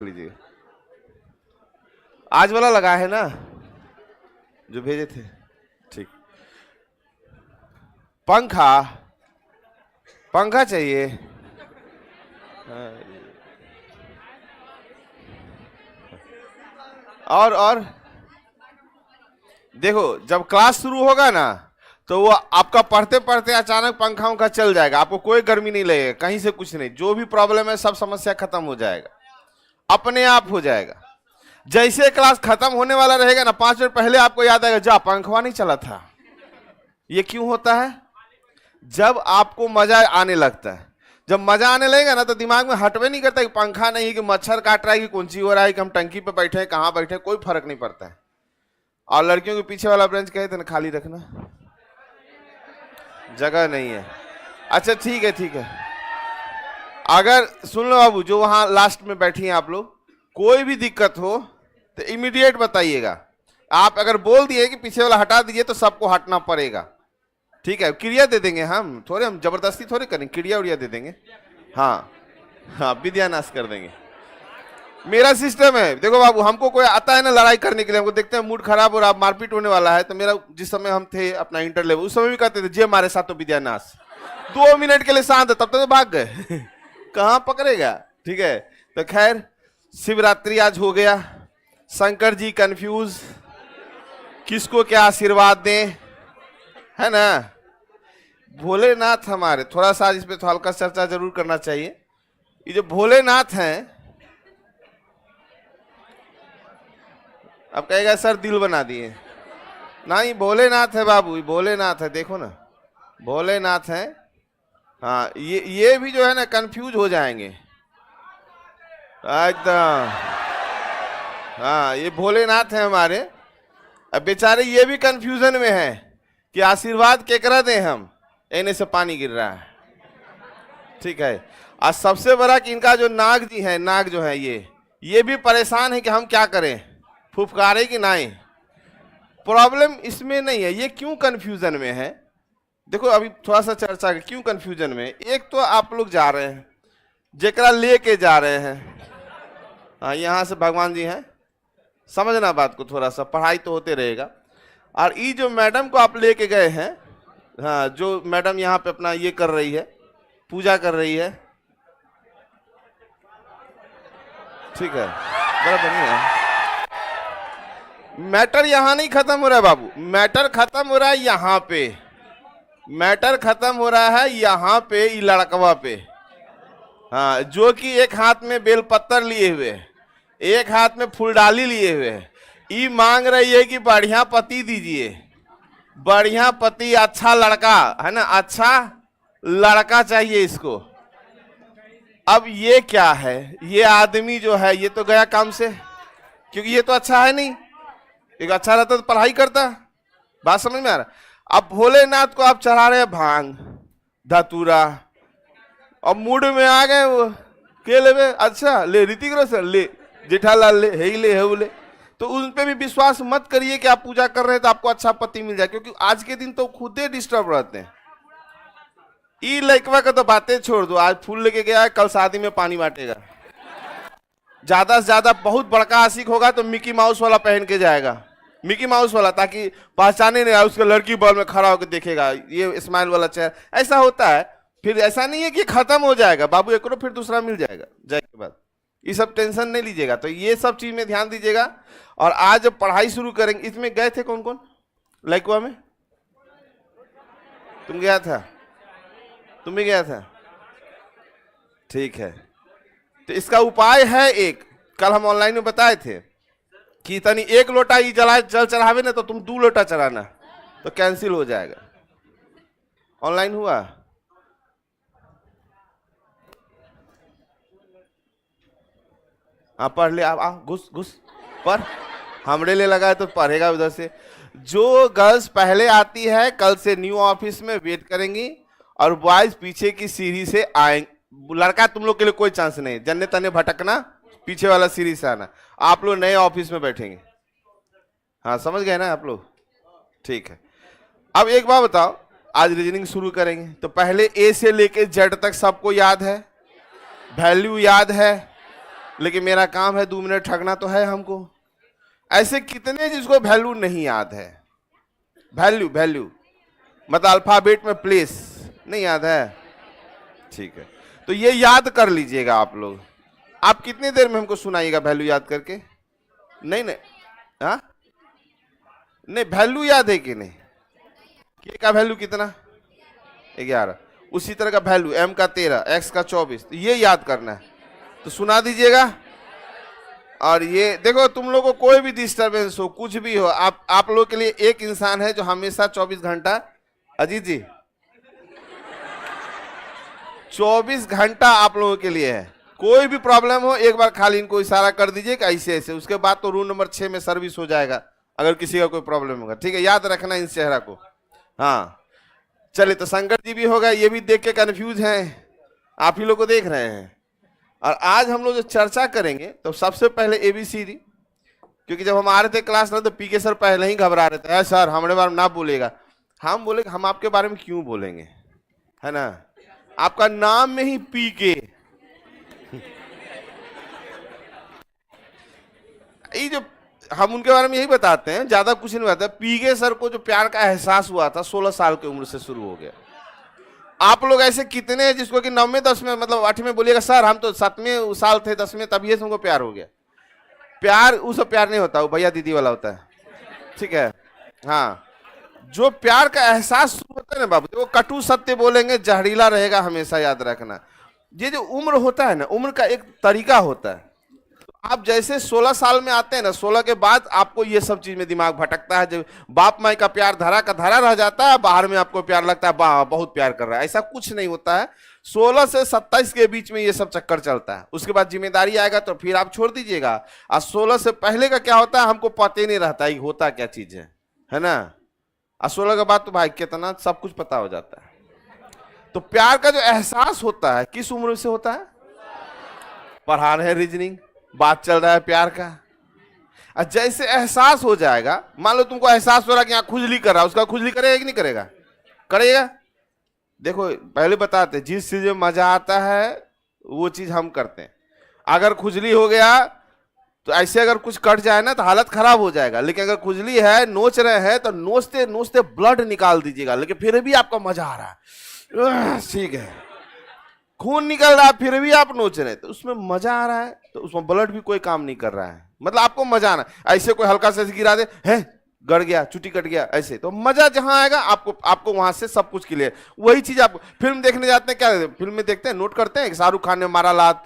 लीजिए। आज वाला लगा है ना जो भेजे थे? ठीक। पंखा पंखा चाहिए। और देखो, जब क्लास शुरू होगा ना तो वो आपका पढ़ते पढ़ते अचानक पंखा उनका चल जाएगा, आपको कोई गर्मी नहीं लगेगा, कहीं से कुछ नहीं, जो भी प्रॉब्लम है सब समस्या खत्म हो जाएगा, अपने आप हो जाएगा। जैसे क्लास खत्म होने वाला रहेगा ना, 5 मिनट पहले आपको याद आएगा, जा पंखवा नहीं चला था। ये क्यों होता है? जब आपको मजा आने लगता है। जब मजा आने लगेगा ना तो दिमाग में हटवे नहीं करता कि पंखा नहीं, कि मच्छर काट रहा है, कि कौन सी हो रहा है, कि हम टंकी पे बैठे हैं, कहाँ बैठे हैं, कोई फर्क नहीं पड़ता है। और लड़कियों के पीछे वाला ब्रेंच कहे थे ना, खाली रखना, जगह नहीं है। अच्छा ठीक है ठीक है। अगर सुन लो बाबू, जो वहां लास्ट में बैठी हैं आप लोग, कोई भी दिक्कत हो तो इमीडिएट बताइएगा। आप अगर बोल दिए कि पीछे वाला हटा दीजिए तो सबको हटना पड़ेगा, ठीक है? क्रिया दे देंगे हम जबरदस्ती थोड़ी करेंगे, क्रिया उड़िया दे देंगे। हाँ हाँ, विद्यानाश कर देंगे। मेरा सिस्टम है, देखो बाबू, हमको कोई आता है ना लड़ाई करने के लिए, हमको देखते हैं मूड खराब हो रहा, मारपीट होने वाला है, तो मेरा जिस समय हम थे अपना इंटर लेवल, उस समय भी कहते थे जे हमारे साथ तो विद्यानाश। 2 मिनट के लिए शांत, तब तक तो भाग गए। कहाँ पकड़ेगा? ठीक है। तो खैर, शिवरात्रि आज हो गया। शंकर जी कंफ्यूज, किसको क्या आशीर्वाद दें, है ना? भोलेनाथ हमारे, थोड़ा सा इस पे तो हल्का चर्चा जरूर करना चाहिए। ये जो भोलेनाथ हैं, अब कहेगा सर दिल बना दिए। नहीं, भोलेनाथ है बाबू, भोलेनाथ है, देखो ना, भोलेनाथ है। हाँ, ये भी जो है ना कंफ्यूज हो जाएंगे एकदम। हाँ, ये भोलेनाथ है हमारे। अब बेचारे ये भी कंफ्यूजन में है कि आशीर्वाद केकरा दें हम, एने से पानी गिर रहा है, ठीक है। और सबसे बड़ा कि इनका जो नाग जी है, नाग जो है, ये भी परेशान है कि हम क्या करें, फुफकारे कि नहीं। प्रॉब्लम इसमें नहीं है, ये क्यों कंफ्यूजन में है। देखो अभी थोड़ा सा चर्चा है क्यों कंफ्यूजन में। एक तो आप लोग जा रहे हैं, जेकरा लेके जा रहे हैं, हाँ, यहाँ से भगवान जी हैं, समझना बात को, थोड़ा सा पढ़ाई तो होते रहेगा। और ये जो मैडम को आप लेके गए हैं, हाँ, जो मैडम यहाँ पे अपना ये कर रही है, पूजा कर रही है, ठीक है, बड़ा बढ़िया है। मैटर यहाँ नहीं खत्म हो रहा है बाबू, मैटर खत्म हो रहा है यहाँ पे, मैटर खत्म हो रहा है यहाँ पे, ये लड़कवा पे। हाँ, जो कि एक हाथ में बेलपत्तर लिए हुए, एक हाथ में फूलडाली लिए हुए, ये मांग रही है कि बढ़िया पति दीजिए, बढ़िया पति, अच्छा लड़का है ना, अच्छा लड़का चाहिए इसको। अब ये क्या है, ये आदमी जो है ये तो गया काम से, क्योंकि ये तो अच्छा है नहीं। एक अच्छा रहता तो पढ़ाई करता। बात समझ में आ रहा? अब भोलेनाथ को आप चढ़ा रहे हैं भांग धतूरा, और मूड में आ गए वो, के ले अच्छा ले, ऋतिक रोशन ले, जेठालाल ले, हे ले, हे ले। तो उन पे भी विश्वास मत करिए कि आप पूजा कर रहे हैं तो आपको अच्छा पति मिल जाए, क्योंकि आज के दिन तो खुद ही डिस्टर्ब रहते हैं। ई लड़कवा का तो बातें छोड़ दो, आज फूल लेके गया है, कल शादी में पानी बांटेगा। ज्यादा से ज्यादा बहुत बड़का आशिक होगा तो मिकी माउस वाला पहन के जाएगा, मिकी माउस वाला, ताकि पहचाने नहीं, उसका लड़की बॉल में खड़ा होकर देखेगा, ये स्माइल वाला चेहरा, ऐसा होता है। फिर ऐसा नहीं है कि खत्म हो जाएगा बाबू, एक फिर दूसरा मिल जाएगा जाए के बाद, ये सब टेंशन नहीं लीजिएगा। तो ये सब चीज में ध्यान दीजिएगा। और आज जब पढ़ाई शुरू करेंगे, इसमें गए थे कौन कौन लड़कुआ में? तुम गया था? तुम भी गया था? ठीक है। तो इसका उपाय है एक, कल हम ऑनलाइन में बताए थे कि तनी 1 लोटा ही जल चढ़ावे ना, तो तुम 2 लोटा चढ़ाना, तो कैंसिल हो जाएगा। ऑनलाइन हुआ? हाँ, पढ़ ले, आप घुस घुस पर हमरे लिए लगा है तो पढ़ेगा उधर से। जो गर्ल्स पहले आती है, कल से न्यू ऑफिस में वेट करेंगी, और बॉयज पीछे की सीढ़ी से आएंगे। लड़का तुम लोग के लिए कोई चांस नहीं, जन्ने तन्ने भटकना, पीछे वाला सीढ़ी से आना। आप लोग नए ऑफिस में बैठेंगे। हाँ, समझ गए ना आप लोग? ठीक है। अब एक बात बताओ, आज रीजनिंग शुरू करेंगे तो पहले ए से लेके जेड तक सबको याद है, वैल्यू याद है, लेकिन मेरा काम है 2 मिनट ठगना तो है हमको। ऐसे कितने जिसको वैल्यू नहीं याद है? वैल्यू वैल्यू मतलब अल्फाबेट में प्लेस नहीं याद है? ठीक है, तो ये याद कर लीजिएगा आप लोग। आप कितनी देर में हमको सुनाइएगा वैल्यू याद करके? नहीं नहीं, हाँ नहीं, वैल्यू याद है कि नहीं? के का वैल्यू कितना? 11। उसी तरह का वैल्यू m का 13, x का 24, तो ये याद करना है, तो सुना दीजिएगा। और ये देखो, तुम लोगों को कोई भी डिस्टरबेंस हो, कुछ भी हो, आप लोगों के लिए एक इंसान है जो हमेशा 24 घंटा, अजीत जी 24 घंटा आप लोगों के लिए है। कोई भी प्रॉब्लम हो, एक बार खाली इनको इशारा कर दीजिए कि ऐसे ऐसे, उसके बाद तो रूम नंबर 6 में सर्विस हो जाएगा अगर किसी का कोई प्रॉब्लम होगा। ठीक है, याद रखना इन चेहरा को। हाँ चलिए, तो शंकर जी भी होगा, ये भी देख के कंफ्यूज हैं, आप ही लोग को देख रहे हैं। और आज हम लोग जो चर्चा करेंगे, तो सबसे पहले ABCD, क्योंकि जब हम आ रहे थे क्लास में तो पीके सर पहले ही घबरा रहे थे, सर हमारे बारे में ना बोलेगा। हम बोले हम आपके बारे में क्यों बोलेंगे, है ना? आपका नाम में ही पीके, ये जो हम उनके बारे में यही बताते हैं, ज्यादा कुछ नहीं बताते। पीके सर को जो प्यार का एहसास हुआ था 16 साल की उम्र से शुरू हो गया। आप लोग ऐसे कितने हैं जिसको कि 9वें 10वें मतलब 8वें बोलिएगा सर हम तो 7वें साल थे 10वें तभी से हमको प्यार हो गया। प्यार उस प्यार नहीं होता, वो भैया दीदी वाला होता है। ठीक है, हाँ, जो प्यार का एहसास शुरू होता है ना बाबू, वो कटु सत्य बोलेंगे, जहरीला रहेगा, हमेशा याद रखना। ये जो उम्र होता है ना, उम्र का एक तरीका होता है। आप जैसे 16 साल में आते हैं ना, 16 के बाद आपको ये सब चीज में दिमाग भटकता है। जब बाप माई का प्यार धरा का धरा रह जाता है, बाहर में आपको प्यार लगता है, बहुत प्यार कर रहा है, ऐसा कुछ नहीं होता है। 16 से 27 के बीच में ये सब चक्कर चलता है। उसके बाद जिम्मेदारी आएगा तो फिर आप छोड़ दीजिएगा। और 16 से पहले का क्या होता है हमको पता ही नहीं रहता ये होता क्या चीज है ना? और 16 के बाद तो भाई कितना सब कुछ पता हो जाता है। तो प्यार का जो एहसास होता है किस उम्र से होता है? पढ़ा रहे रीजनिंग, बात चल रहा है प्यार का। और जैसे एहसास हो जाएगा, मान लो तुमको एहसास हो रहा कि यहाँ खुजली कर रहा है, उसका खुजली करेगा कि नहीं करेगा? करेगा। देखो पहले बताते, जिस चीज में मजा आता है वो चीज हम करते हैं। अगर खुजली हो गया तो ऐसे अगर कुछ कट जाए ना तो हालत खराब हो जाएगा। लेकिन अगर खुजली है, नोच रहे हैं, तो नोचते नोचते ब्लड निकाल दीजिएगा, लेकिन फिर भी आपको मजा आ रहा है, ठीक है, खून निकल रहा है फिर भी आप नोच रहे हैं, तो उसमें मजा आ रहा है, तो उसमें ब्लड भी कोई काम नहीं कर रहा है, मतलब आपको मजा आना। ऐसे कोई हल्का से गिरा दे, है गड़ गया, चुटी कट गया, ऐसे तो मजा जहां आएगा आपको वहां से सब कुछ क्लियर। वही चीज आप फिल्म देखने जाते हैं, क्या फिल्म में देखते हैं, नोट करते हैं शाहरुख खान ने मारा लात,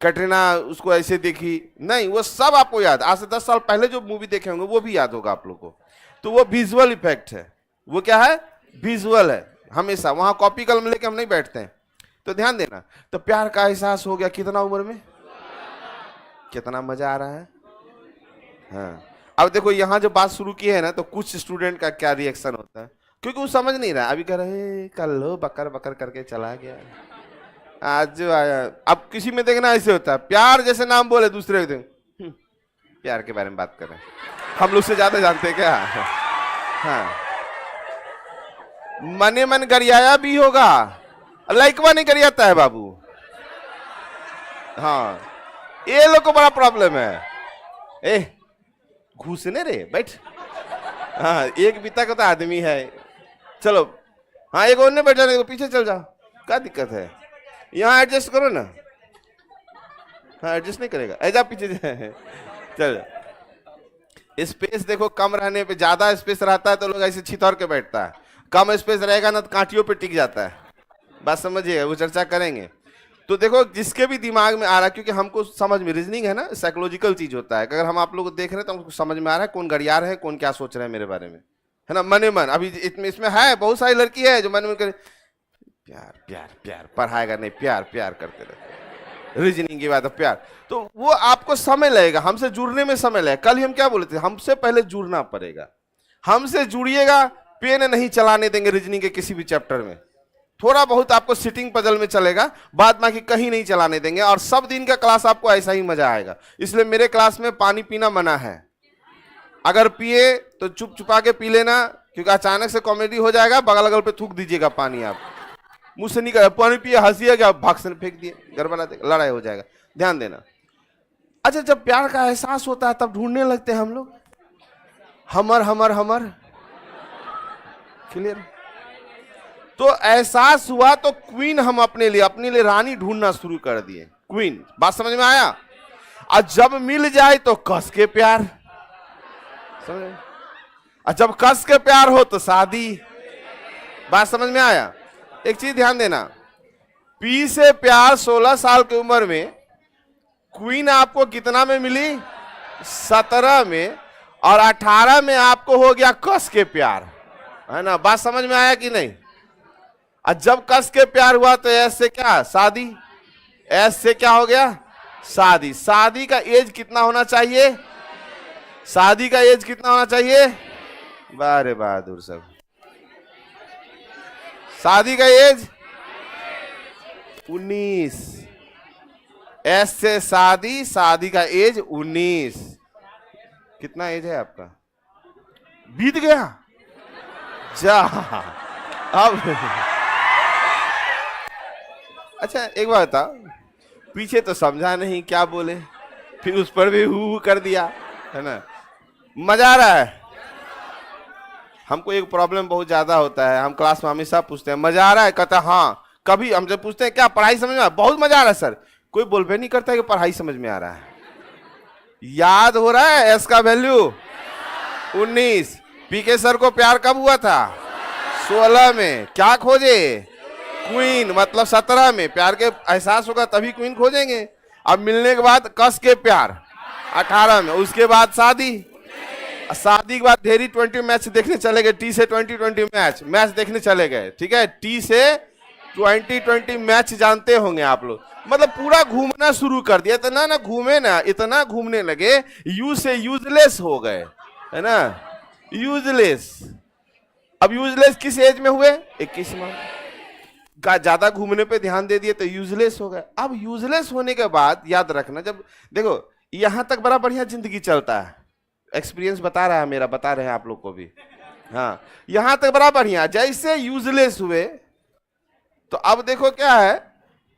कैटरीना उसको ऐसे देखी, नहीं, वो सब आपको याद। आज से 10 साल पहले जो मूवी देखे होंगे वो भी याद होगा आप लोग को। तो वो विजुअल इफेक्ट है, वो क्या है? विजुअल है। हमेशा वहां कॉपी कलम लेके हम नहीं बैठते हैं। तो ध्यान देना। तो प्यार का एहसास हो गया कितना उम्र में? कितना मजा आ रहा है। हाँ, अब देखो यहाँ जो बात शुरू की है ना, तो कुछ स्टूडेंट का क्या रिएक्शन होता है, क्योंकि वो समझ नहीं रहा। अभी कह रहे कल बकर बकर करके चला गया, आज जो आया। अब किसी में देखना ऐसे होता है, प्यार जैसे नाम बोले दूसरे को प्यार के बारे में बात कर रहे हैं, हम लोग से ज्यादा जानते हैं क्या? हाँ, मने मन गरियाया भी होगा, लाइकवा नहीं गरियाता है बाबू। हाँ, ये लोग को बड़ा प्रॉब्लम है। ए घुसने रे बैठ। हाँ, एक बीता का तो आदमी है, चलो हाँ एक और ने बैठ जाने, पीछे चल जाओ, क्या दिक्कत है? यहाँ एडजस्ट करो ना। हाँ, एडजस्ट नहीं करेगा, ऐसा पीछे चल। स्पेस देखो कम रहने पे, ज्यादा स्पेस रहता है तो लोग ऐसे छितौर के बैठता है, कम स्पेस रहेगा ना तो कांटियों पे टिक जाता है। बात समझिएगा, वो चर्चा करेंगे। तो देखो जिसके भी दिमाग में आ रहा है, क्योंकि हमको समझ में, रीजनिंग है ना, साइकोलॉजिकल चीज होता है। अगर हम आप लोग को देख रहे हैं तो हमको समझ में आ रहा है कौन गड़िया रहे हैं, कौन क्या सोच रहे हैं मेरे बारे में, है ना? मने मन। अभी इसमें है बहुत सारी लड़की है जो मन मन करे प्यार प्यार प्यार, पढ़ाएगा नहीं, प्यार प्यार करते रहते, रीजनिंग की बात है प्यार। तो वो आपको समय लगेगा, हमसे जुड़ने में समय लगेगा। कल हम क्या बोले थे, हमसे पहले जुड़ना पड़ेगा। हमसे जुड़िएगा, पेन नहीं चलाने देंगे रीजनिंग के किसी भी चैप्टर में। थोड़ा बहुत आपको सिटिंग पजल में चलेगा, बाद बाकी कहीं नहीं चलाने देंगे। और सब दिन का क्लास आपको ऐसा ही मजा आएगा। इसलिए मेरे क्लास में पानी पीना मना है। अगर पिए तो चुप चुपा के पी लेना, क्योंकि अचानक से कॉमेडी हो जाएगा, बगल अगल पे थूक दीजिएगा पानी। आप मुझसे नहीं कर पानी पिए, हंसिएगा, भाग से फेंक दिए, गड़बड़ा देगा, लड़ाई हो जाएगा। ध्यान देना। अच्छा, जब प्यार का एहसास होता है तब ढूंढने लगते हैं हम लोग, हमर हमर हमर। क्लियर? तो एहसास हुआ तो क्वीन हम अपने लिए रानी ढूंढना शुरू कर दिए, क्वीन। बात समझ में आया? और जब मिल जाए तो कस के प्यार, समझ? और जब कस के प्यार हो तो शादी। बात समझ में आया? एक चीज ध्यान देना, पी से प्यार 16 साल की उम्र में, क्वीन आपको कितना में मिली? 17 में, और 18 में आपको हो गया कस के प्यार, है ना? बात समझ में आया कि नहीं? और जब कस के प्यार हुआ तो एस से क्या? शादी। एस से क्या हो गया? शादी। शादी का एज कितना होना चाहिए? शादी का एज कितना होना चाहिए? बारे बहादुर सब, शादी का एज 19। एस से शादी, शादी का एज 19। कितना एज है आपका? बीत गया जा। अब अच्छा एक बात बता, पीछे तो समझा नहीं क्या बोले, फिर उस पर भी हु कर दिया, है ना? मजा आ रहा है? हमको एक प्रॉब्लम बहुत ज्यादा होता है, हम क्लास में हमेशा पूछते हैं मजा आ रहा है, कहता हाँ। कभी हमसे पूछते हैं क्या पढ़ाई समझ में आ? बहुत मजा आ रहा है सर। कोई बोलबे नहीं करता है कि पढ़ाई समझ में आ रहा है। याद हो रहा है एस का वैल्यू 19। पीके सर को प्यार कब हुआ था? 16 में। क्या खोजे? क्वीन। मतलब 17 में प्यार के एहसास होगा तभी क्वीन खोजेंगे। अब मिलने के बाद कस के प्यार 18 में, उसके बाद शादी। शादी के बाद ढेरी 20 मैच देखने चले गए, टी से 20 मैच देखने चले गए। ठीक है, टी से 20 मैच जानते होंगे आप लोग। मतलब पूरा घूमना शुरू कर दिया। इतना ना घूमे ना, इतना घूमने लगे, यूज से यूजलेस हो गए, है ना? यूजलेस। अब यूजलेस किस एज में हुए? 21 में। ज्यादा घूमने पे ध्यान दे दिए तो यूजलेस हो गए। अब यूजलेस होने के बाद याद रखना, जब देखो यहां तक बड़ा बढ़िया जिंदगी चलता है, एक्सपीरियंस बता रहा है मेरा, बता रहे हैं आप लोग को भी। हाँ, यहां तक बड़ा बढ़िया। जैसे यूजलेस हुए तो अब देखो क्या है,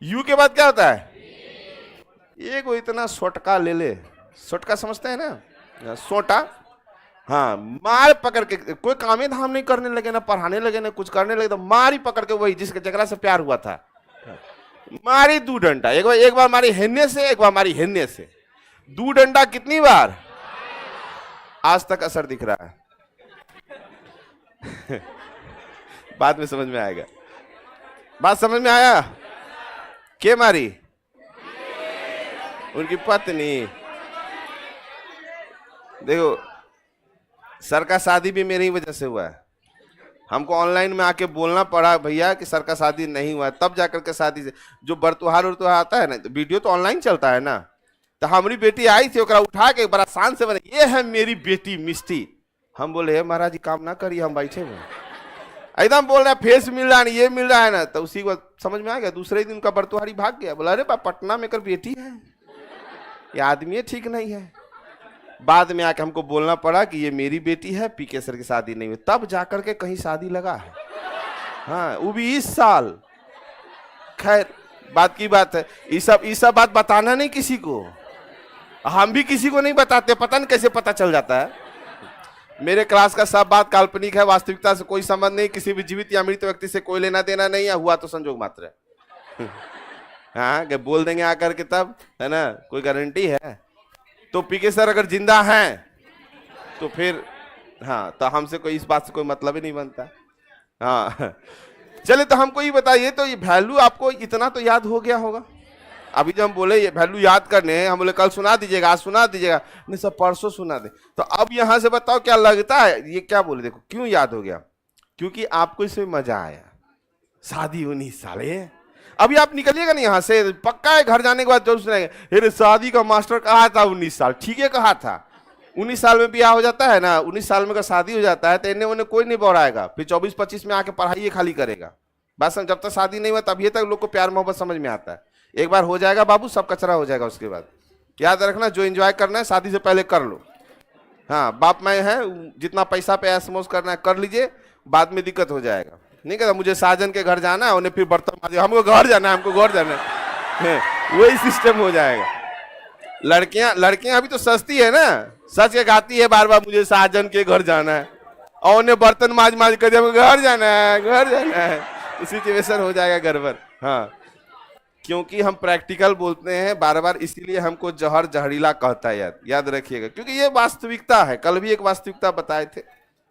यू के बाद क्या होता है? ये को इतना सोटका ले ले, सोटका समझते हैं ना? सोटा। हाँ, मार पकड़ के कोई काम धाम नहीं करने लगे, ना पढ़ाने लगे, ना कुछ करने लगे, तो मारी पकड़ के वही जिसके जगह से प्यार हुआ था, मारी 2 डंडा। एक बार मारी हेन्ने से, एक बार मारी हेन्ने से। 2 डंडा कितनी बार? आज तक असर दिख रहा है। बाद में समझ में आएगा। बात समझ में आया? के मारी? उनकी पत्नी। देखो सर का शादी भी मेरी वजह से हुआ है। हमको ऑनलाइन में आके बोलना पड़ा भैया कि सर का शादी नहीं हुआ है, तब जाकर के शादी से जो बरतुहार आता है ना, तो वीडियो तो ऑनलाइन चलता है ना। तो हमारी बेटी आई थी, ओकरा उठा के बड़ा शान से बोले ये है मेरी बेटी मिष्टी। हम बोले हे महाराज जी काम ना करिए, हम बैठे हुए एकदम बोल रहे हैं फेस मिल रहा है, ये मिल रहा है ना। तो उसी को समझ में आ गया। दूसरे दिन उनका बरतुहारी भाग गया, बोला अरे बा पटना में कर बेटी है, ये आदमी ठीक नहीं है। बाद में आके हमको बोलना पड़ा कि ये मेरी बेटी है, पीके सर की शादी नहीं हुई, तब जाकर के कहीं शादी लगा है। हाँ, वो भी इस साल। खैर बात की बात है, ये सब बात बताना नहीं किसी को, हम भी किसी को नहीं बताते, पता नहीं कैसे पता चल जाता है। मेरे क्लास का सब बात काल्पनिक है, वास्तविकता से कोई संबंध नहीं, किसी भी जीवित या मृत व्यक्ति से कोई लेना देना नहीं है, हुआ तो संजोग मात्र है। हाँ, बोल देंगे आकर के तब, है ना? कोई गारंटी है? तो पीके सर अगर जिंदा हैं तो फिर हाँ, तो हमसे कोई इस बात से कोई मतलब ही नहीं बनता। हाँ चले, तो हमको ये बताइए, तो ये वैल्यू आपको इतना तो याद हो गया होगा। अभी जब हम बोले ये वैल्यू याद करने हैं, हम बोले कल सुना दीजिएगा, आज सुना दीजिएगा, नहीं सब परसों सुना दे। तो अब यहां से बताओ क्या लगता है, ये क्या बोले? देखो क्यों याद हो गया, क्योंकि आपको इसमें मजा आया। शादी 19 साल है। अभी आप निकलिएगा नहीं यहाँ से, पक्का है घर जाने के बाद जरूर सुनाएंगे अरे शादी का मास्टर कहा था 19 साल, ठीक है कहा था। 19 साल में ब्याह हो जाता है ना, 19 साल में का शादी हो जाता है तो इन्हें उन्हें कोई नहीं बौड़ाएगा, फिर 24-25 में आके पढ़ाई खाली करेगा। बस जब तक शादी नहीं हुआ तभी तक लोग को प्यार मोहब्बत समझ में आता है। एक बार हो जाएगा बाबू, सब कचरा हो जाएगा। उसके बाद याद रखना, जो एंजॉय करना है शादी से पहले कर लो। हाँ, बाप मैं है, जितना पैसा पे ऐश मौज करना है कर लीजिए, बाद में दिक्कत हो जाएगा। नहीं कहता मुझे साजन के घर जाना है, उन्हें फिर बर्तन मार दिया, हमको घर जाना है, हमको घर जाना है, वही सिस्टम हो जाएगा। लड़कियां लड़कियां अभी तो सस्ती है ना, सच के गाती है बार बार मुझे साजन के घर जाना है, और उन्हें बर्तन माज माज कर दिया घर जाना है घर जाना है, तो सिचुएशन हो जाएगा गड़बड़। हाँ, क्योंकि हम प्रैक्टिकल बोलते हैं बार बार, इसीलिए हमको जहर जहरीला कहता है, याद रखिएगा, क्योंकि ये वास्तविकता है। कल भी एक वास्तविकता बताए थे।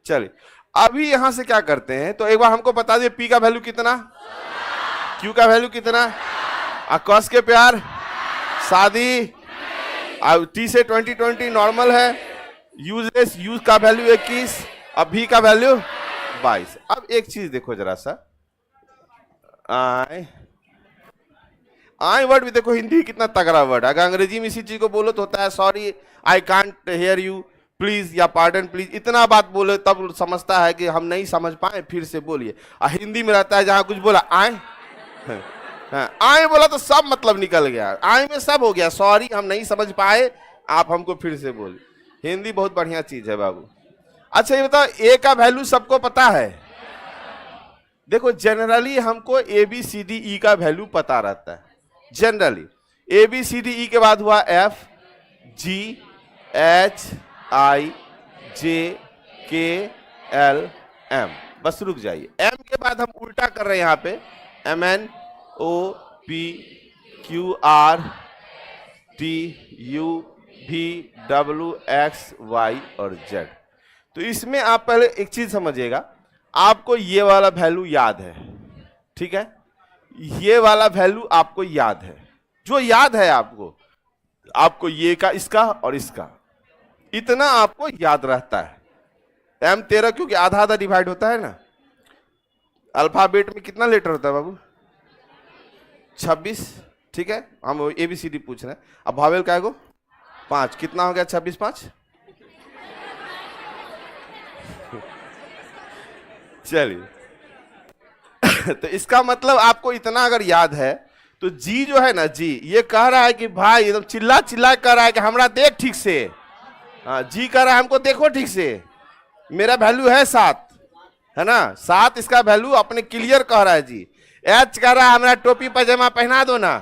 चलिए अभी यहां से क्या करते हैं, तो एक बार हमको बता दिए पी का वैल्यू कितना, क्यू का वैल्यू कितना, कस के प्यार, शादी, टी से 2020 नॉर्मल है, यूजलेस, यूज का वैल्यू 21, अब भी का वैल्यू 22। अब एक चीज देखो जरा सा, आई वर्ड भी देखो, हिंदी कितना तगड़ा वर्ड है। अगर अंग्रेजी में इसी चीज को बोलो तो होता है sorry I can't hear you please, या पार्डन प्लीज, इतना बात बोले तब समझता है कि हम नहीं समझ पाए, फिर से बोलिए। हिंदी में रहता है जहां कुछ बोला आए, आए बोला तो सब मतलब निकल गया, आए में सब हो गया, सॉरी हम नहीं समझ पाए, आप हमको फिर से बोलिए। हिंदी बहुत बढ़िया चीज है बाबू। अच्छा ये बताओ, ए का वैल्यू सबको पता है? देखो जनरली हमको ए बी सी डी ई का वैल्यू पता रहता है, generally A B C D E के बाद हुआ एफ जी एच आई जे के एल एम, बस रुक जाइए। एम के बाद हम उल्टा कर रहे हैं, यहाँ पे M N O P Q R T U V W X Y और जेड। तो इसमें आप पहले एक चीज समझिएगा, आपको ये वाला वैल्यू याद है, ठीक है, ये वाला वैल्यू आपको याद है, जो याद है आपको ये का, इसका और इसका, इतना आपको याद रहता है। एम 13 क्योंकि आधा आधा डिवाइड होता है ना। अल्फाबेट में कितना लेटर होता है बाबू? 26, ठीक है, हम एबीसीडी पूछ रहे हैं। अब भावेल का है 5, कितना हो गया 26 5? चलिए तो इसका मतलब आपको इतना अगर याद है, तो जी जो है ना, जी ये कह रहा है कि भाई एकदम चिल्ला चिल्ला कह रहा है कि हमरा देख ठीक से, हाँ जी कह रहा है हमको देखो ठीक से, मेरा वैल्यू है 7, है ना, 7 इसका वैल्यू अपने क्लियर कह रहा है जी। एच कह रहा है हमारा टोपी पजामा पहना दो ना,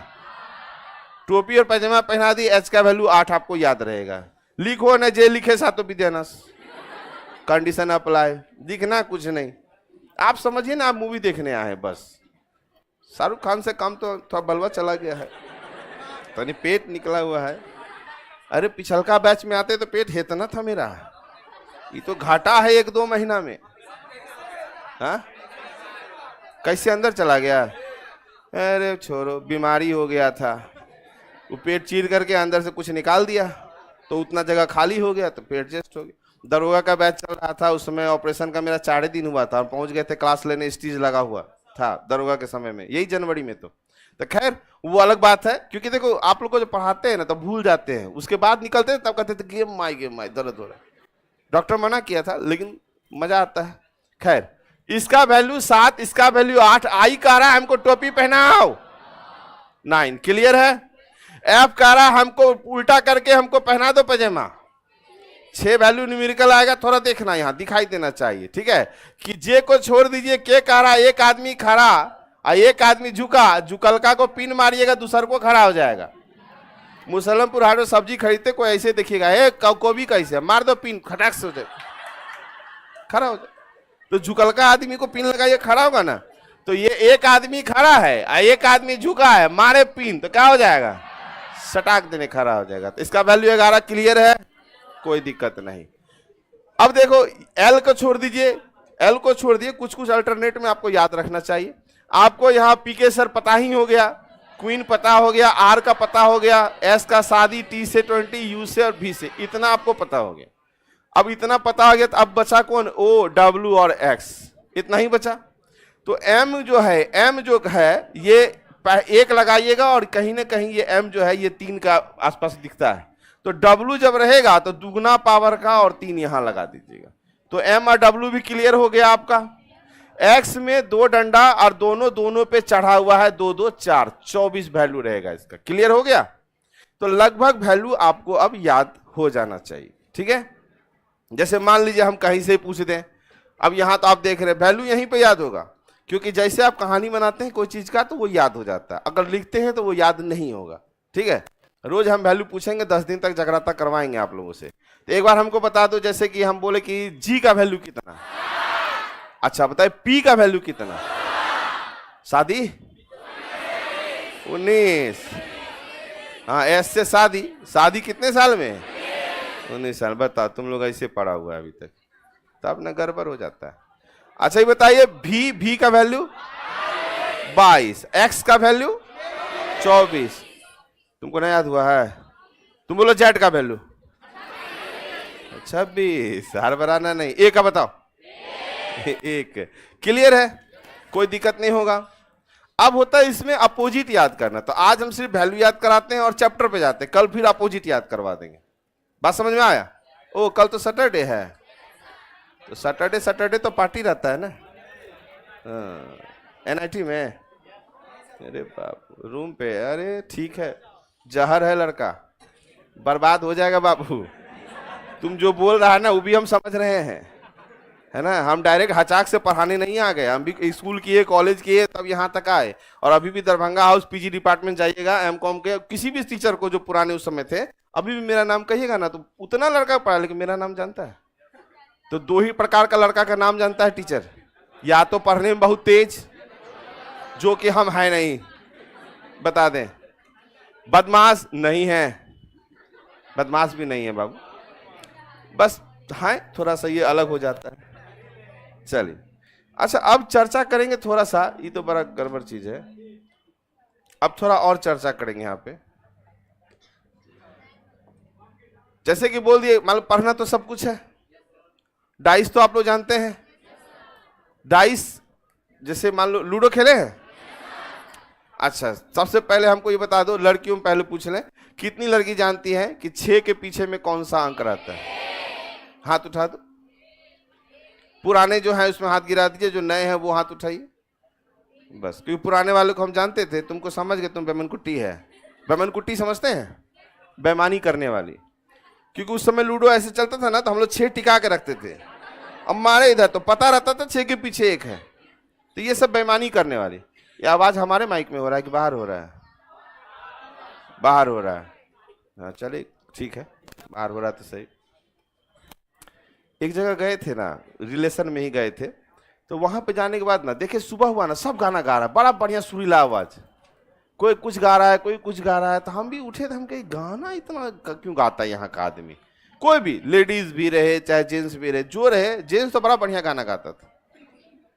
टोपी और पजामा पहना दी, एच का वैल्यू 8 आपको याद रहेगा। लिखो ना, जे लिखे सातों विद्यानस, कंडीशन अप्लाई, दिखना कुछ नहीं, आप समझिए ना, आप मूवी देखने आए हैं बस। शाहरुख खान से कम तो थोड़ा बलवा चला गया है, तो पेट निकला हुआ है। अरे पिछलका बैच में आते तो पेट हेतना था मेरा, ये तो घाटा है 1-2 महीना में। हाँ कैसे अंदर चला गया? अरे छोड़ो, बीमारी हो गया था, वो पेट चीर करके अंदर से कुछ निकाल दिया, तो उतना जगह खाली हो गया, तो पेट एडजस्ट हो गया। दरोगा का बैच चल रहा था, उस समय ऑपरेशन का मेरा 4 दिन हुआ था, और पहुंच गए थे क्लास लेने, स्टीज लगा हुआ था दरोगा के समय में, यही जनवरी में। तो खैर वो अलग बात है, क्योंकि देखो आप लोग को जो पढ़ाते हैं ना तो भूल जाते हैं, उसके बाद निकलते हैं तब कहते थे गेम माई दर्द हो रहा है। डॉक्टर मना किया था, लेकिन मजा आता है। खैर इसका वैल्यू 7, इसका वैल्यू 8, आई कह रहा है हमको टोपी पहनाओ 9, क्लियर है। एफ कह रहा है हमको उल्टा करके हमको पहना दो पजामा, 6 वैल्यू न्यूमेरिकल आएगा, थोड़ा देखना यहाँ दिखाई देना चाहिए, ठीक है। कि जे को छोड़ दीजिए, के कह रहा है एक आदमी खड़ा और एक आदमी झुका, झुकलका को पिन मारिएगा, दूसर को खड़ा हो जाएगा। मुसलमपुर हाट में सब्जी खरीदते कोई ऐसे देखिएगा, गोभी कैसे मार दो पिन, खटाक से हो जाए, खड़ा हो जाए। तो झुकलका आदमी को पिन लगाइए, खड़ा होगा ना। तो ये एक आदमी खड़ा है और एक आदमी झुका है, मारे पिन तो क्या हो जाएगा, सटाक देने खड़ा हो जाएगा। तो इसका वैल्यू 11 क्लियर है, कोई दिक्कत नहीं। अब देखो एल को छोड़ दीजिए, एल को छोड़ दिए, कुछ कुछ अल्टरनेट में आपको याद रखना चाहिए। आपको यहाँ पी के सर पता ही हो गया, क्वीन पता हो गया, आर का पता हो गया, एस का शादी, टी से 20, यू से और भी से, इतना आपको पता हो गया। अब इतना पता हो गया तो अब बचा कौन, ओ डब्ल्यू और एक्स, इतना ही बचा। तो एम जो है, एम जो है ये 1 लगाइएगा, और कहीं ना कहीं ये एम जो है ये 3 का आसपास दिखता है। तो W जब रहेगा तो दुगना पावर का और 3 यहां लगा दीजिएगा, तो M और W भी क्लियर हो गया आपका। X में 2 डंडा और दोनों पे चढ़ा हुआ है 2 2 4, 24 वैल्यू रहेगा इसका, क्लियर हो गया। तो लगभग वैल्यू आपको अब याद हो जाना चाहिए, ठीक है। जैसे मान लीजिए हम कहीं से पूछ दें, अब यहां तो आप देख रहे हैं वैल्यू यहीं पे याद होगा, क्योंकि जैसे आप कहानी बनाते हैं कोई चीज का तो वो याद हो जाता है, अगर लिखते हैं तो वो याद नहीं होगा, ठीक है। रोज हम वैल्यू पूछेंगे, 10 दिन तक जगराता करवाएंगे आप लोगों से। तो एक बार हमको बता दो, जैसे कि हम बोले कि जी का वैल्यू कितना। अच्छा बताए पी का वैल्यू कितना। शादी 19। हाँ एस से शादी, शादी कितने साल में? 19 साल। बता तुम लोग ऐसे पढ़ा हुआ है अभी तक, तब ना गड़बड़ हो जाता है। अच्छा ये बताइए भी का वैल्यू 22, एक्स का वैल्यू 24। तुमको नहीं याद हुआ है? तुम बोलो जेड का वैल्यू 26। हर बराना नहीं। ए का बताओ 1। क्लियर है, कोई दिक्कत नहीं होगा। अब होता है इसमें अपोजिट याद करना। तो आज हम सिर्फ वैल्यू याद कराते हैं और चैप्टर पे जाते हैं, कल फिर अपोजिट याद करवा देंगे। बात समझ में आया? ओ कल तो सैटरडे है, तो सैटरडे तो पार्टी रहता है ना एनआईटी में। अरे बाप रूम पे, अरे ठीक है, जहर है लड़का, बर्बाद हो जाएगा बाबू। तुम जो बोल रहा है ना वो भी हम समझ रहे हैं, है ना। हम डायरेक्ट हचाक से पढ़ाने नहीं आ गए, हम भी स्कूल किए, कॉलेज किए, तब यहाँ तक आए। और अभी भी दरभंगा हाउस पीजी डिपार्टमेंट जाइएगा, एमकॉम के किसी भी टीचर को जो पुराने उस समय थे, अभी भी मेरा नाम कहिएगा ना तो उतना लड़का पढ़ा, लेकिन मेरा नाम जानता है। तो 2 ही प्रकार का लड़का का नाम जानता है टीचर, या तो पढ़ने में बहुत तेज, जो कि हम है नहीं, बता दें। बदमाश नहीं है, बदमाश भी नहीं है बाबू, बस है थोड़ा सा ये अलग हो जाता है। चलिए अच्छा अब चर्चा करेंगे थोड़ा सा, ये तो बड़ा गड़बड़ चीज है। अब थोड़ा और चर्चा करेंगे यहाँ पे। जैसे कि बोल दिए, मान लो पढ़ना तो सब कुछ है। डाइस तो आप लोग जानते हैं, डाइस जैसे मान लो लूडो खेले हैं। अच्छा सबसे पहले हमको ये बता दो, लड़कियों में पहले पूछ लें, कितनी लड़की जानती है कि 6 के पीछे में कौन सा अंक रहता है? हाथ उठा दो। पुराने जो है उसमें हाथ गिरा दीजिए, जो नए हैं वो हाथ उठाइए बस, क्योंकि पुराने वाले को हम जानते थे। तुमको समझ गए, तुम बेमनकुट्टी है। बेमनकुट्टी समझते हैं? बेईमानी करने वाली। क्योंकि उस समय लूडो ऐसे चलता था ना, तो हम लोग 6 टिका के रखते थे। अब मारे इधर तो पता रहता था 6 के पीछे 1 है, तो ये सब बेईमानी करने वाली। ये आवाज हमारे माइक में हो रहा है कि बाहर हो रहा है? बाहर हो रहा है। हाँ चलिए ठीक है, बाहर हो रहा तो सही। एक जगह गए थे ना, रिलेशन में ही गए थे, तो वहां पे जाने के बाद ना देखे सुबह हुआ ना, सब गाना गा रहा है, बड़ा बढ़िया सुरीला आवाज, कोई कुछ गा रहा है, कोई कुछ गा रहा है। तो हम भी उठे थे, हम कहे गाना इतना क्यों गाता है यहाँ का आदमी? कोई भी, लेडीज भी रहे चाहे जेंट्स भी रहे, जो रहे, जेंट्स तो बड़ा बढ़िया गाना गाता था,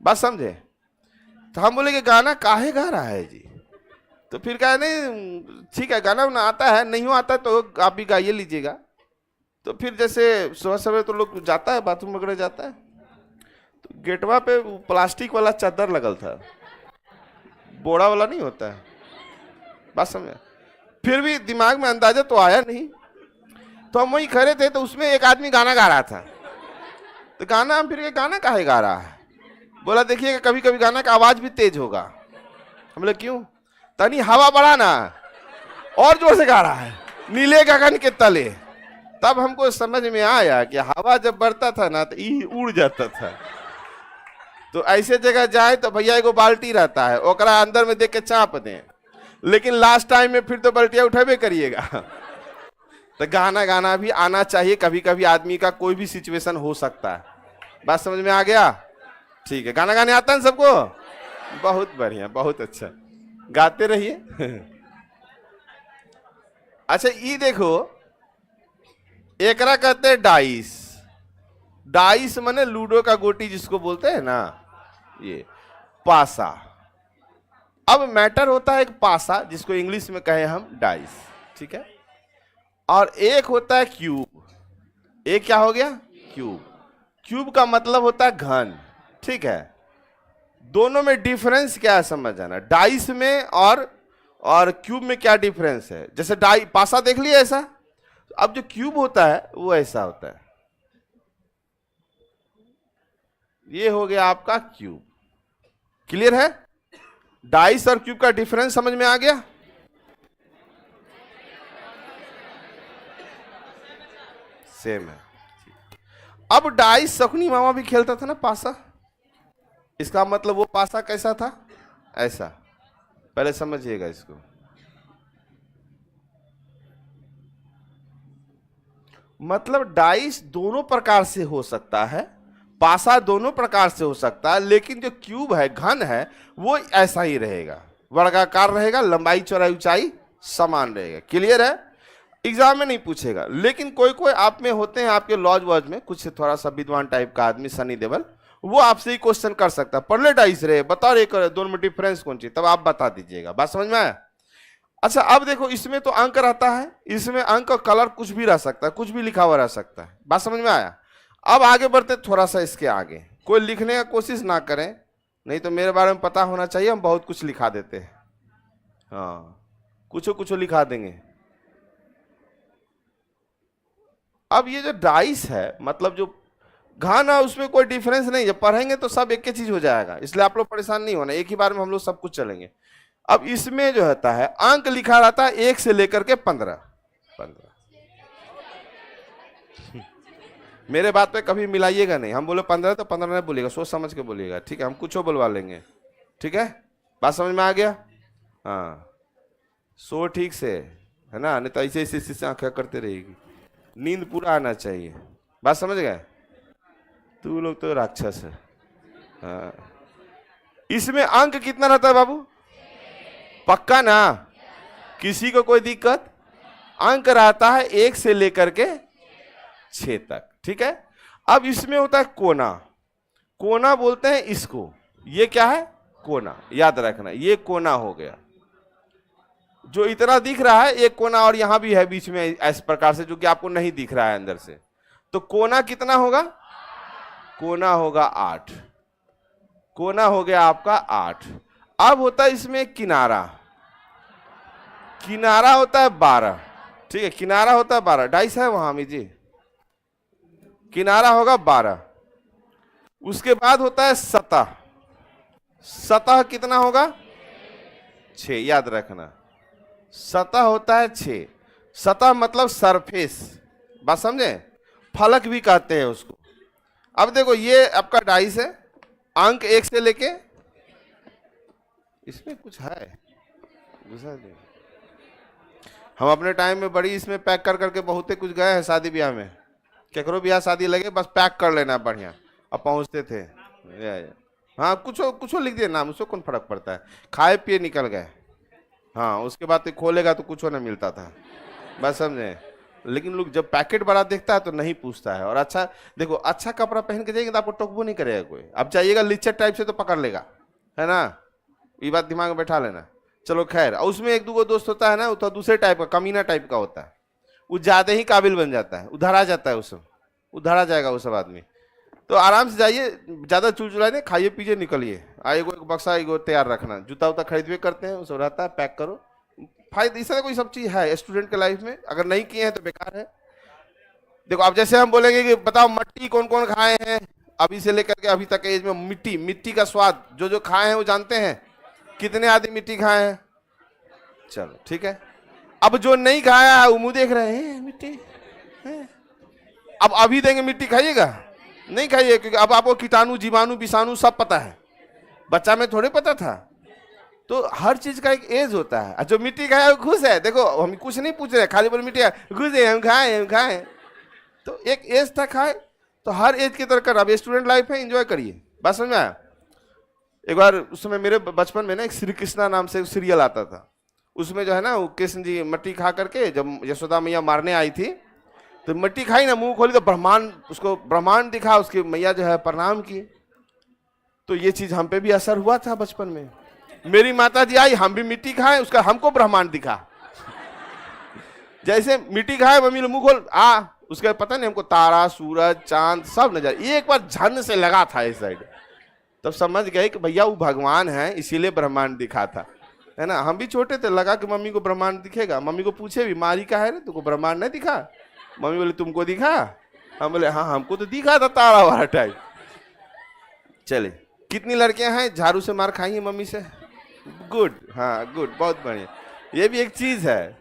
बात समझे। तो हम बोले कि गाना काहे गा रहा है जी? तो फिर कहा नहीं ठीक है, गाना ना आता है, नहीं आता तो आप भी गाइए लीजिएगा। तो फिर जैसे सुबह सुबह तो लोग जाता है बाथरूम वगैरह जाता है, तो गेटवा पे प्लास्टिक वाला चादर लगल था, बोड़ा वाला नहीं होता है, बात समझे। फिर भी दिमाग में अंदाजा तो आया नहीं, तो हम वहीं खड़े थे, तो उसमें एक आदमी गाना गा रहा था। तो गाना हम फिर गाना काहे गा रहा है? बोला देखिएगा कभी कभी गाना का आवाज भी तेज होगा। हम बोले क्यों? तनी हवा बढ़ा ना, और जोर से गा रहा है, नीले गगन के तले। तब हमको समझ में आया कि हवा जब बढ़ता था ना तो ये उड़ जाता था। तो ऐसे जगह जाए तो भैया एगो बाल्टी रहता है, ओकरा अंदर में देख के चाप दें, लेकिन लास्ट टाइम में फिर तो बाल्टिया उठेबे करिएगा। तो गाना गाना भी आना चाहिए, कभी कभी आदमी का कोई भी सिचुएशन हो सकता है। बात समझ में आ गया? ठीक है, गाना गाने आता है सबको? बहुत बढ़िया, बहुत अच्छा, गाते रहिए। अच्छा ये देखो, एकरा कहते हैं डाइस। डाइस माने लूडो का गोटी जिसको बोलते हैं ना, ये पासा। अब मैटर होता है एक पासा, जिसको इंग्लिश में कहे हम डाइस, ठीक है। और एक होता है क्यूब। एक क्या हो गया? क्यूब। क्यूब का मतलब होता है घन, ठीक है। दोनों में डिफरेंस क्या है समझ जाना, डाइस में और क्यूब में क्या डिफरेंस है। जैसे डाई पासा देख लिया ऐसा, अब जो क्यूब होता है वो ऐसा होता है। ये हो गया आपका क्यूब। क्लियर है? डाइस और क्यूब का डिफरेंस समझ में आ गया? सेम है। अब डाइस शकुनी मामा भी खेलता था ना पासा, इसका मतलब वो पासा कैसा था? ऐसा। पहले समझिएगा इसको। मतलब डाइस दोनों प्रकार से हो सकता है, पासा दोनों प्रकार से हो सकता है, लेकिन जो क्यूब है, घन है, वो ऐसा ही रहेगा, वर्गाकार रहेगा, लंबाई चौड़ाई ऊंचाई समान रहेगा। क्लियर है? एग्जाम में नहीं पूछेगा, लेकिन कोई कोई आप में होते हैं, आपके लॉज वॉज में कुछ थोड़ा सा विद्वान टाइप का आदमी, सनी देवल, वो आपसे ही क्वेश्चन कर सकता है, पढ़ले डाइस रहे, बताओ एक दोनों में डिफरेंस कौन सी, तब आप बता दीजिएगा। बात समझ में आया? अच्छा, अब देखो, इसमें तो अंक रहता है, इसमें अंक और कलर कुछ भी रह सकता है, कुछ भी लिखा हुआ रह सकता है। बात समझ में आया? अब आगे बढ़ते थोड़ा सा इसके आगे, कोई लिखने का कोशिश ना करें, नहीं तो मेरे बारे में पता होना चाहिए, हम बहुत कुछ लिखा देते हैं। हाँ, कुछ लिखा देंगे। अब ये जो डाइस है, मतलब जो घन है, उसमें कोई डिफरेंस नहीं, जब पढ़ेंगे तो सब एक ही चीज हो जाएगा, इसलिए आप लोग परेशान नहीं होना, एक ही बार में हम लोग सब कुछ चलेंगे। अब इसमें जो होता है, अंक लिखा रहता है 1 से लेकर के 15। मेरे बात पे कभी मिलाइएगा नहीं, हम बोले 15 तो 15 नहीं बोलिएगा, सोच समझ के बोलिएगा, ठीक है? हम कुछ बुलवा लेंगे, ठीक है? बात समझ में आ गया? हाँ, सो ठीक से, है ना, नहीं तो ऐसे ऐसे आंखें करते रहेगी, नींद पूरा आना चाहिए। बात समझ गए? तू लोग तो राक्षस है। हाँ, इसमें अंक कितना रहता है बाबू? पक्का ना? किसी को कोई दिक्कत? अंक रहता है 1 से लेकर के 6 तक, ठीक है? अब इसमें होता है कोना, कोना बोलते हैं इसको, ये क्या है? कोना, याद रखना, ये कोना हो गया, जो इतना दिख रहा है एक कोना, और यहां भी है बीच में इस प्रकार से, जो कि आपको नहीं दिख रहा है अंदर से। तो कोना कितना होगा? कोना होगा 8, कोना हो गया आपका 8। अब होता है इसमें किनारा, किनारा होता है 12, ठीक है? किनारा होता है 12, डाइस है वहां में जी, किनारा होगा 12। उसके बाद होता है सतह, सतह कितना होगा? 6, याद रखना, सतह होता है 6। सतह मतलब सरफेस, बात समझे? फलक भी कहते हैं उसको। अब देखो, ये आपका डाइस है, अंक 1 से लेके, इसमें कुछ है, हम अपने टाइम में बड़ी इसमें पैक कर करके बहुते कुछ गए हैं शादी ब्याह में, केकरो ब्याह शादी लगे बस पैक कर लेना बढ़िया, अब पहुंचते थे। हाँ, कुछ लिख दिया नाम, उसको कौन फर्क पड़ता है, खाए पिए निकल गए। हाँ, उसके बाद तो खोलेगा तो कुछ नहीं मिलता था, बस समझे? लेकिन लोग जब पैकेट बड़ा देखता है तो नहीं पूछता है। और अच्छा देखो, अच्छा कपड़ा पहन के जाएंगे तो आपको टोकबो नहीं करेगा कोई, अब चाहिएगा लिच्चर टाइप से तो पकड़ लेगा, है ना? ये बात दिमाग में बैठा लेना। चलो खैर, और उसमें एक दो दोस्त होता है ना, वो तो दूसरे टाइप का, कमीना टाइप का होता है, वो ज्यादा ही काबिल बन जाता है, उधर आ जाता है, वो सब उधर आ जाएगा वो सब आदमी। तो आराम से जाइए, ज्यादा चुलचुलाए नहीं, खाइए पीजिए निकलिए। एगो एक बक्सा एगो तैयार रखना, जूता उता खरीदवे करते हैं, वो सब रहता है, पैक करो। फायदा इससे कोई सब चीज है स्टूडेंट के लाइफ में, अगर नहीं किए हैं तो बेकार है। देखो, अब जैसे हम बोलेंगे कि बताओ मट्टी कौन कौन खाए हैं, अभी से लेकर के अभी तक एज में, मिट्टी का स्वाद जो जो खाए हैं वो जानते हैं? कितने आदमी मिट्टी खाए हैं? चलो ठीक है। अब जो नहीं खाया है वो मुंह देख रहे हैं, मिट्टी है। अब अभी देंगे मिट्टी, खाइएगा? नहीं खाइए, क्योंकि अब आपको कीटाणु जीवाणु विषाणु सब पता है, बच्चा में थोड़े पता था। तो हर चीज का एक एज होता है। जो मिट्टी खाया वो खुश है, देखो हम कुछ नहीं पूछ रहे, खाली बोल मिट्टी खुश है, हम खाए। तो एक एज था खाए, तो हर एज की तरह कर। अब स्टूडेंट लाइफ है, एंजॉय करिए। बात समझ में आया? एक बार उस समय मेरे बचपन में ना एक श्री कृष्णा नाम से सीरियल आता था, उसमें जो है ना, वो कृष्ण जी मट्टी खा करके जब यशोदा मैया मारने आई थी तो मट्टी खाई ना, मुंह खोली तो ब्रह्मांड, उसको ब्रह्मांड दिखा, उसकी मैया जो है प्रणाम की। तो ये चीज हम पे भी असर हुआ था बचपन में। मेरी माता जी आई, हम भी मिट्टी खाए, उसका हमको ब्रह्मांड दिखा। जैसे मिट्टी खाए, मम्मी ने मुंह खोल, उसका पता नहीं हमको तारा सूरज चांद सब नजर, एक बार झन से लगा था इस साइड। तब समझ गए कि भैया वो भगवान है, इसीलिए ब्रह्मांड दिखा था, है ना? हम भी छोटे थे, लगा कि मम्मी को ब्रह्मांड दिखेगा। मम्मी को पूछे भी, मारी का है रे, तुमको ब्रह्मांड नहीं दिखा? मम्मी बोले तुमको दिखा? हम बोले हाँ, हमको तो दिखा था तारा वाला टाइप। चले, कितनी लड़कियां हैं झाड़ू से मार खाई है मम्मी से? गुड, हाँ गुड, बहुत बढ़िया। ये भी एक चीज है।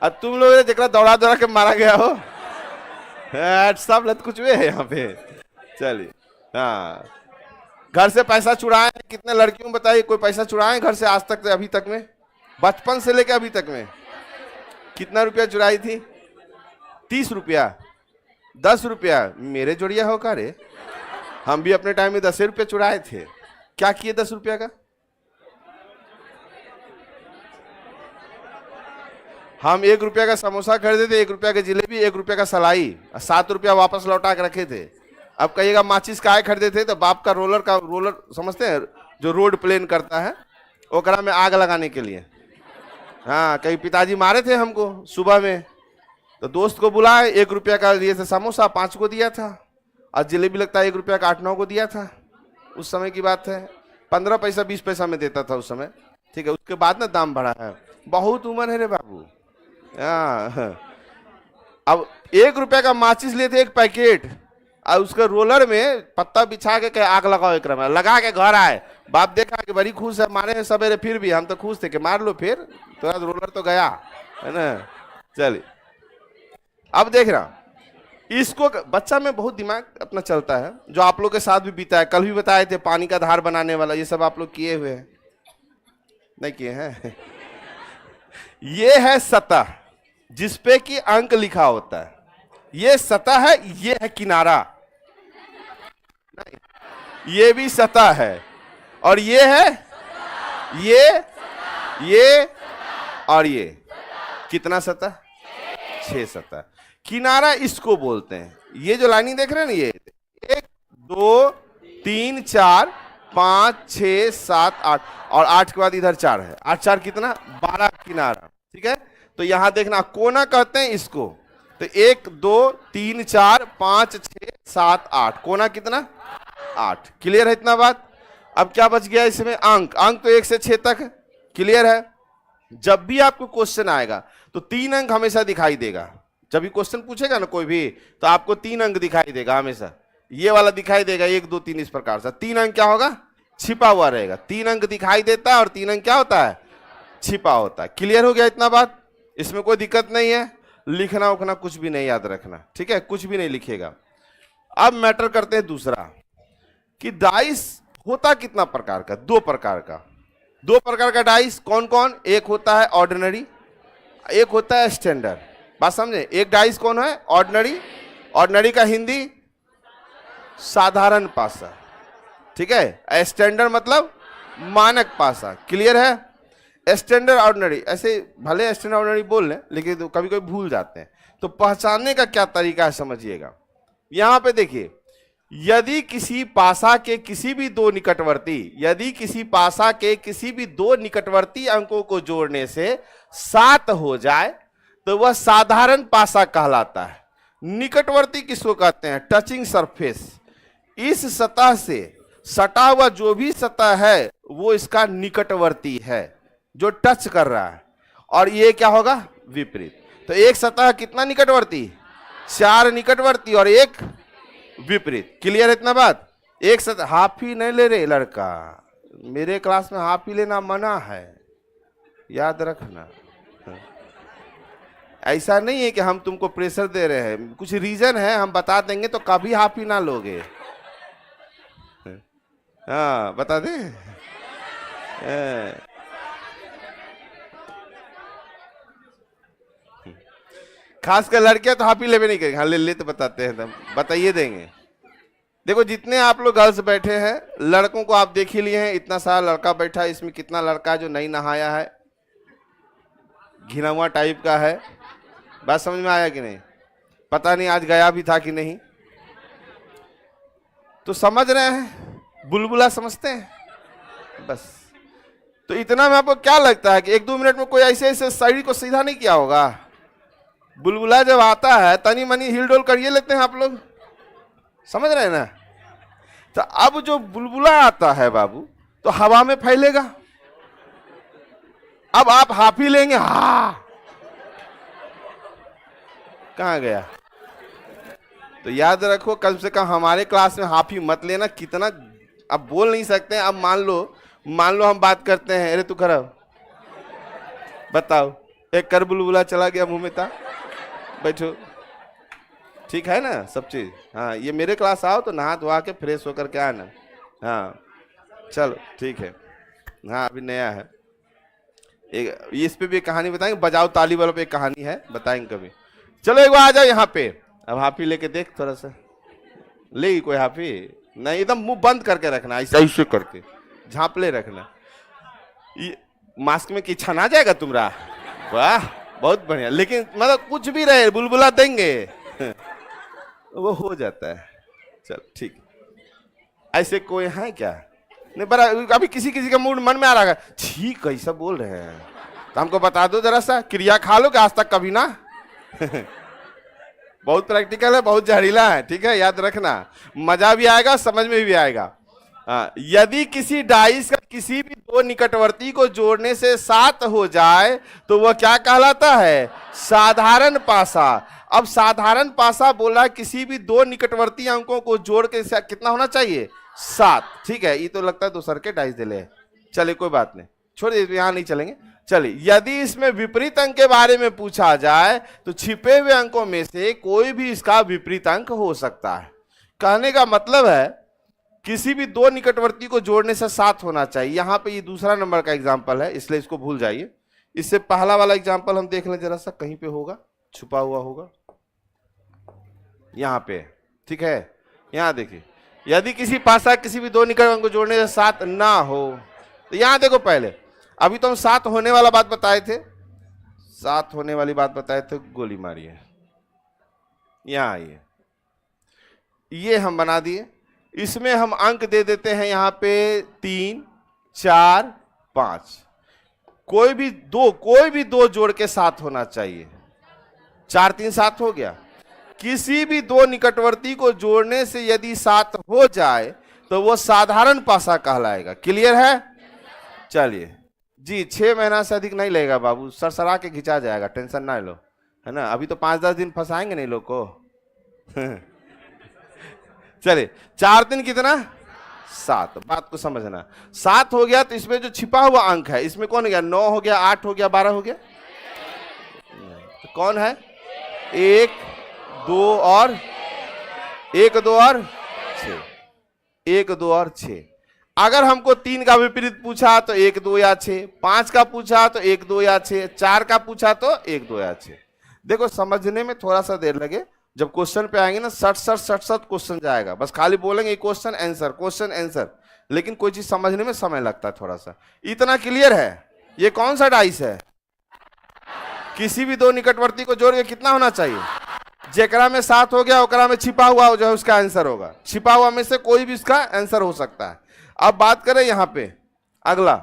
अब तुम लोग जरा दौड़ा दौड़ा के मारा गया हो, सब लत कुछ भी है यहाँ पे। चलिए, हाँ, घर से पैसा चुराए कितने लड़कियों, बताइए कोई पैसा चुराए घर से आज तक, अभी तक में, बचपन से लेकर अभी तक में? कितना रुपया चुराई थी? 30 रुपया? 10 रुपया मेरे जोड़िया हो का रे? हम भी अपने टाइम में 10 रुपये चुराए थे। क्या किए 10 रुपया का? हम 1 रुपया का समोसा खरीदे थे, 1 रुपया का जिलेबी, 1 रुपया का सलाई, 7 रुपया वापस लौटा के रखे थे। अब कहिएगा माचिस का खरीदे थे, तो बाप का रोलर समझते हैं, जो रोड प्लेन करता है, ओकरा में आग लगाने के लिए। हाँ, कहीं पिताजी मारे थे हमको सुबह में, तो दोस्त को बुलाए, 1 रुपया का दिए थे समोसा, 5 को दिया था, और जिलेबी लगता है 1 रुपया का 8-9 को दिया था। उस समय की बात है, 15 पैसा 20 पैसा में देता था उस समय। ठीक है, उसके बाद ना दाम बढ़ा है। बहुत उम्र है रे बाबू। अब 1 रुपया का माचिस लिए थे 1 पैकेट, और उसके रोलर में पत्ता बिछा के आग लगाओ, एक में लगा के घर आए। बाप देखा कि बड़ी खुश है, मारे हैं सवेरे, फिर भी हम तो खुश थे कि मार लो, फिर तो रोलर तो गया है ना। चलिए, अब देख रहा, इसको बच्चा में बहुत दिमाग अपना चलता है, जो आप लोग के साथ भी बीता है। कल भी बताए थे पानी का धार बनाने वाला, ये सब आप लोग किए हुए हैं, नहीं किए हैं? ये है सतह जिसपे कि अंक लिखा होता है, ये सतह है। ये है किनारा, नहीं, ये भी सतह है, और ये है ये और ये। कितना सतह? 6 सतह। किनारा इसको बोलते हैं। ये जो लाइनिंग देख रहे हैं ना, ये 1 2 3 4 5 6 7 8, और 8 के बाद इधर 4 है। 8 4 कितना? 12 किनारा। ठीक है, तो यहां देखना, कोना कहते हैं इसको। तो 1 2 3 4 5 6 7 8, कोना कितना? 8। क्लियर है इतना बात? अब क्या बच गया इसमें? अंक। अंक तो 1 से 6 तक है। क्लियर है? जब भी आपको क्वेश्चन आएगा तो 3 अंक हमेशा दिखाई देगा। जब भी क्वेश्चन पूछेगा ना कोई भी, तो आपको 3 अंक दिखाई देगा हमेशा। ये वाला दिखाई देगा 1 2 3 इस प्रकार से। 3 अंक क्या होगा? छिपा हुआ रहेगा। 3 अंक दिखाई देता है और 3 अंक क्या होता है? छिपा होता है। क्लियर हो गया इतना बात? इसमें कोई दिक्कत नहीं है। लिखना उखना कुछ भी नहीं याद रखना, ठीक है? कुछ भी नहीं लिखेगा। अब मैटर करते हैं दूसरा, कि डाइस होता कितना प्रकार का? 2 प्रकार का। 2 प्रकार का डाइस कौन कौन? एक होता है ऑर्डिनरी, एक होता है स्टैंडर्ड। बात समझे? एक डाइस कौन है? ऑर्डिनरी। ऑर्डिनरी का हिंदी साधारण पासा, ठीक है? स्टैंडर्ड मतलब मानक पासा। क्लियर है? स्टैंडर्ड ऑर्डिनरी, ऐसे भले स्टैंडर्ड ऑर्डिनरी बोल लें, लेकिन तो कभी कभी भूल जाते हैं। तो पहचानने का क्या तरीका है समझिएगा। यहां पे देखिए, यदि किसी पासा के किसी भी 2 निकटवर्ती, यदि किसी पासा के किसी भी 2 निकटवर्ती अंकों को जोड़ने से 7 हो जाए तो वह साधारण पासा कहलाता है। निकटवर्ती किसको कहते हैं? Touching surface. इस सतह से सटा हुआ जो भी सतह है वो इसका निकटवर्ती है, जो टच कर रहा है। और ये क्या होगा? विपरीत। तो एक सतह कितना निकटवर्ती? 4 निकटवर्ती और 1 विपरीत। क्लियर है इतना बात? एक सतह हाफ ही नहीं ले रहे लड़का, मेरे क्लास में हाफ ही लेना मना है, याद रखना। ऐसा नहीं है कि हम तुमको प्रेशर दे रहे हैं, कुछ रीजन है, हम बता देंगे तो कभी हाफ ही ना लोगे। हाँ, बता दे। खासकर लड़कियां तो हाफ ही लेवे नहीं करेंगे। हाँ, ले तो बताते हैं, तब बताइए देंगे। देखो, जितने आप लोग गर्ल्स बैठे हैं, लड़कों को आप देख ही लिए हैं। इतना सारा लड़का बैठा है, इसमें कितना लड़का जो नहीं नहाया है, घिना हुआ टाइप का है। बात समझ में आया कि नहीं? पता नहीं आज गया भी था कि नहीं। तो समझ रहे हैं, बुलबुला समझते हैं बस। तो इतना में आपको क्या लगता है कि 1-2 मिनट में कोई ऐसे ऐसे शरीर को सीधा नहीं किया होगा? बुलबुला जब आता है तनी मनी हिल डोल करिए लेते हैं आप लोग, समझ रहे हैं ना? तो अब जो बुलबुला आता है बाबू, तो हवा में फैलेगा। अब आप हाफी लेंगे, हा कहां गया? तो याद रखो, कम से कम हमारे क्लास में हाफी मत लेना। कितना अब बोल नहीं सकते हैं। अब मान लो हम बात करते हैं, अरे तू खराब बताओ, एक कर बुलबुला चला गया मुंह में था, बैठो, ठीक है ना सब चीज? हाँ, ये मेरे क्लास आओ तो नहा धोआ के फ्रेश होकर के आना। हाँ चलो ठीक है। हाँ, अभी नया है एक, इस पे भी कहानी बताएंगे। बजाओ ताली वालों पे एक कहानी है, बताएंगे कभी। चलो एक बार आ जाओ यहाँ पे। अब हाफी लेके देख थोड़ा सा, लेगी कोई हाफी? नहीं, एकदम मुंह बंद करके रखना, ऐसा ऐसे करके झांपले रखना। ये मास्क में की छना जाएगा तुम्हारा? वाह बहुत बढ़िया। लेकिन मतलब कुछ भी रहे, बुलबुला देंगे वो हो जाता है। चल ठीक, ऐसे कोई है क्या? नहीं, बड़ा अभी किसी किसी का मूड मन में आ रहा है, छी कैसा बोल रहे हैं, तो हमको बता दो जरा सा। क्रिया खा लो क्या आज तक कभी ना? बहुत प्रैक्टिकल है, बहुत जहरीला है, ठीक है, याद रखना। मजा भी आएगा, समझ में भी आएगा। यदि किसी डाइस का किसी भी दो निकटवर्ती को जोड़ने से 7 हो जाए तो वह क्या कहलाता है? साधारण पासा। अब साधारण पासा बोला किसी भी दो निकटवर्ती अंकों को जोड़ के कितना होना चाहिए? 7। ठीक है, ये तो लगता है दूसर के डाइस दिले। चलिए कोई बात नहीं, छोड़ दीजिए, यहां नहीं चलेंगे। चलिए, यदि इसमें विपरीत अंक के बारे में पूछा जाए तो छिपे हुए अंकों में से कोई भी इसका विपरीत अंक हो सकता है। कहने का मतलब है किसी भी दो निकटवर्ती को जोड़ने से 7 होना चाहिए। यहां पे ये दूसरा नंबर का एग्जांपल है, इसलिए इसको भूल जाइए। इससे पहला वाला एग्जांपल हम देख लें जरा सा, कहीं पे होगा, छुपा हुआ होगा यहां पे, ठीक है। यहां देखिए, यदि किसी पासा किसी भी दो निकट अंक को जोड़ने से 7 ना हो, तो यहां देखो, पहले अभी तो हम 7 होने वाला बात बताए थे, 7 होने वाली बात बताए थे, गोली मारिए, यहां आइए, ये हम बना दिए। इसमें हम अंक दे देते हैं यहां पे 3, 4, 5। कोई भी दो जोड़ के 7 होना चाहिए। 4, 3, 7 हो गया। किसी भी दो निकटवर्ती को जोड़ने से यदि 7 हो जाए तो वो साधारण पासा कहलाएगा। क्लियर है? चलिए जी, 6 महीना से अधिक नहीं लगेगा बाबू, सरसरा के खिंचा जाएगा, टेंशन ना लो, है ना। अभी तो 5-10 दिन फंसाएंगे नहीं लोग को। चलिए, 4 दिन कितना? 7। बात को समझना, 7 हो गया तो इसमें जो छिपा हुआ अंक है, इसमें कौन हो गया? 9 हो गया, 8 हो गया, 12 हो गया। तो कौन है? 1, 2 और 1, 2 और 6। 1, 2 और 6। अगर हमको 3 का विपरीत पूछा तो 1, 2 या 6, 5 का पूछा तो 1, 2 या 6, 4 का पूछा तो 1, 2 या 6। देखो, समझने में थोड़ा सा देर लगे, जब क्वेश्चन पे आएंगे ना 60 क्वेश्चन जाएगा, बस खाली बोलेंगे क्वेश्चन आंसर, लेकिन कोई चीज समझने में समय लगता है थोड़ा सा। इतना क्लियर है? ये कौन सा डाइस है? किसी भी दो निकटवर्ती को जोड़ के कितना होना चाहिए? जेकरा में 7 हो गया, ओकरा में छिपा हुआ जो है उसका आंसर होगा। छिपा हुआ में से कोई भी इसका आंसर हो सकता है। अब बात करें यहां पे अगला।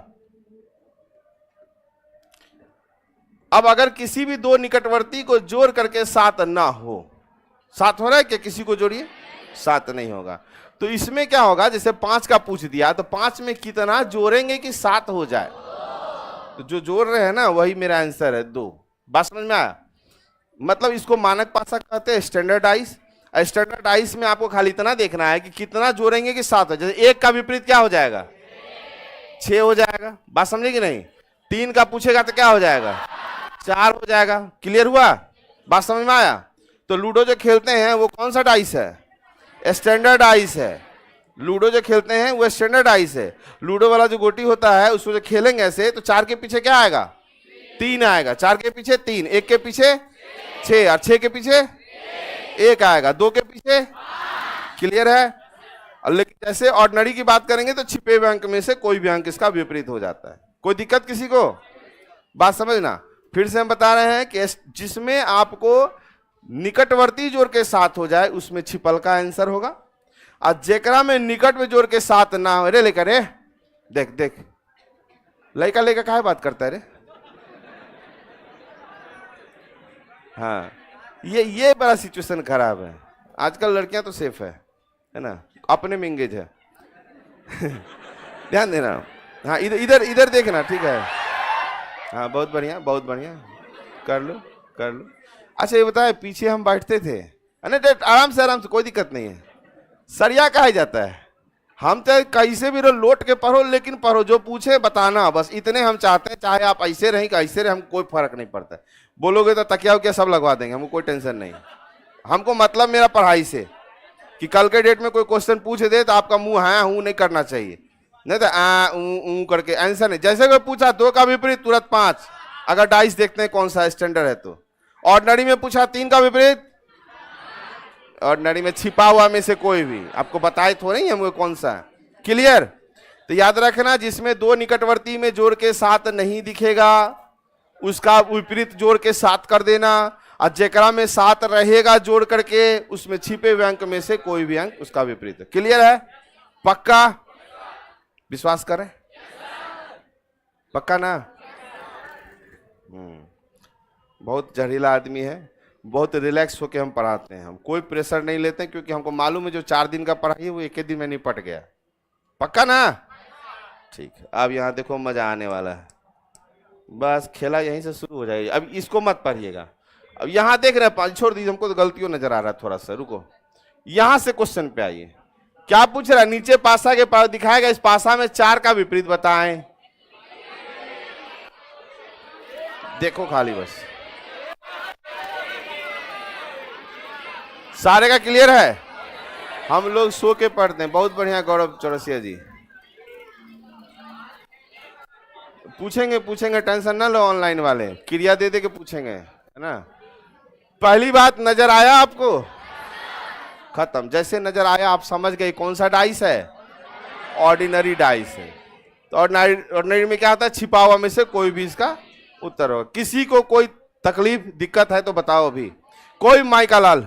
अब अगर किसी भी दो निकटवर्ती को जोड़ करके 7 ना हो, 7 हो रहा है क्या? किसी को जोड़िए, 7 नहीं होगा। तो इसमें क्या होगा? जैसे 5 का पूछ दिया तो 5 में कितना जोड़ेंगे कि 7 हो जाए? तो जो जोड़ रहे हैं ना वही मेरा आंसर है, 2। बात समझ में आया? मतलब इसको मानक पासा कहते हैं, स्टैंडर्डाइज। स्टैंडर्डाइज में आपको खाली इतना देखना है कि कितना जोड़ेंगे कि 7 हो। जैसे 1 का विपरीत क्या हो जाएगा? 6 हो जाएगा। बात समझे कि नहीं? 3 का पूछेगा तो क्या हो जाएगा? 4 हो जाएगा। क्लियर हुआ? बात समझ में आया? तो लूडो जो खेलते हैं वो कौन सा डाइस है? स्टैंडर्ड डाइस है। लूडो जो खेलते हैं वो स्टैंडर्ड डाइस है। लूडो वाला जो गोटी होता है उसको जो खेलेंगे ऐसे, तो 4 के पीछे क्या आएगा? 3 आएगा। 4 के पीछे 3, 1 के पीछे 6 और 6 के पीछे 1 आएगा, 2 के पीछे। क्लियर है? लेकिन जैसे ऑर्डिनरी की बात करेंगे तो छिपे हुए अंक में से कोई भी अंक इसका विपरीत हो जाता है। कोई दिक्कत किसी को? बात समझना। फिर से हम बता रहे हैं कि जिसमें आपको निकटवर्ती जोड़ के 7 हो जाए उसमें छिपल का आंसर होगा, और जेकरा में निकट में जोड़ के 7 ना हो। रे लेकर रे, देख देख, लड़का लेकर काहे बात करता है रे? हाँ, ये बड़ा सिचुएशन खराब है। आजकल लड़कियां तो सेफ है ना, अपने में एंगेज है। ध्यान देना। हाँ, इधर इधर देखना, ठीक है। हाँ, बहुत बढ़िया, बहुत बढ़िया, कर लो कर लो। अच्छा ये बताए, पीछे हम बैठते थे, आराम से, कोई दिक्कत नहीं है। सरिया कहा जाता है। हम तो कैसे भी लोट के पढ़ो, लेकिन पढ़ो, जो पूछे बताना, बस इतने हम चाहते हैं। चाहे आप ऐसे रहें कि ऐसे रहे, हम कोई फर्क नहीं पड़ता। बोलोगे तो तकिया उकिया सब लगवा देंगे, हमको कोई टेंशन नहीं। हमको मतलब मेरा पढ़ाई से, कि कल के डेट में कोई क्वेश्चन पूछ दे तो आपका मुंह हाँ हूँ नहीं करना चाहिए, नहीं तो आ ऊ करके आंसर नहीं। जैसे कोई पूछा 2 का विपरीत, तुरंत 5। अगर डाइस देखते हैं कौन सा स्टैंडर्ड है तो। ऑर्डिनरी में पूछा 3 का विपरीत, ऑर्डिनरी में छिपा हुआ में से कोई भी, आपको बताए तो नहीं हमको कौन सा। क्लियर? तो याद रखना, जिसमें दो निकटवर्ती में जोड़ के 7 नहीं दिखेगा उसका विपरीत जोड़ के 7 कर देना, और जेकरा में 7 रहेगा जोड़ करके उसमें छिपे हुए अंक में से कोई भी अंक उसका विपरीत। क्लियर है? पक्का? विश्वास करें? पक्का ना? बहुत जहरीला आदमी है, बहुत रिलैक्स होके हम पढ़ाते हैं, हम कोई प्रेशर नहीं लेते हैं, क्योंकि हमको मालूम है जो 4 दिन का पढ़ाई है वो एक ही दिन में निपट गया। पक्का ना? ठीक है, अब यहाँ देखो मजा आने वाला है, बस खेला यहीं से शुरू हो जाएगी। अब इसको मत पढ़िएगा, अब यहाँ देख रहे हैं, छोड़ दीजिए, हमको तो गलतियों नजर आ रहा है थोड़ा सा, रुको। यहां से क्वेश्चन पे आइए, क्या पूछ रहा है? नीचे पासा के पास दिखाएगा, इस पासा में 4 का विपरीत बताएं। देखो खाली बस, सारे का क्लियर है? हम लोग सो के पढ़ते हैं। बहुत बढ़िया गौरव चौरसिया जी, पूछेंगे पूछेंगे, टेंशन ना लो, ऑनलाइन वाले क्रिया दे दे के पूछेंगे, है ना। पहली बात, नजर आया आपको? खत्म। जैसे नजर आया आप समझ गए कौन सा डाइस है, ऑर्डिनरी डाइस है। तो ऑर्डिनरी में क्या होता है? छिपा हुआ में से कोई भी इसका उत्तर होगा। किसी को कोई तकलीफ दिक्कत है तो बताओ अभी। कोई माइका लाल,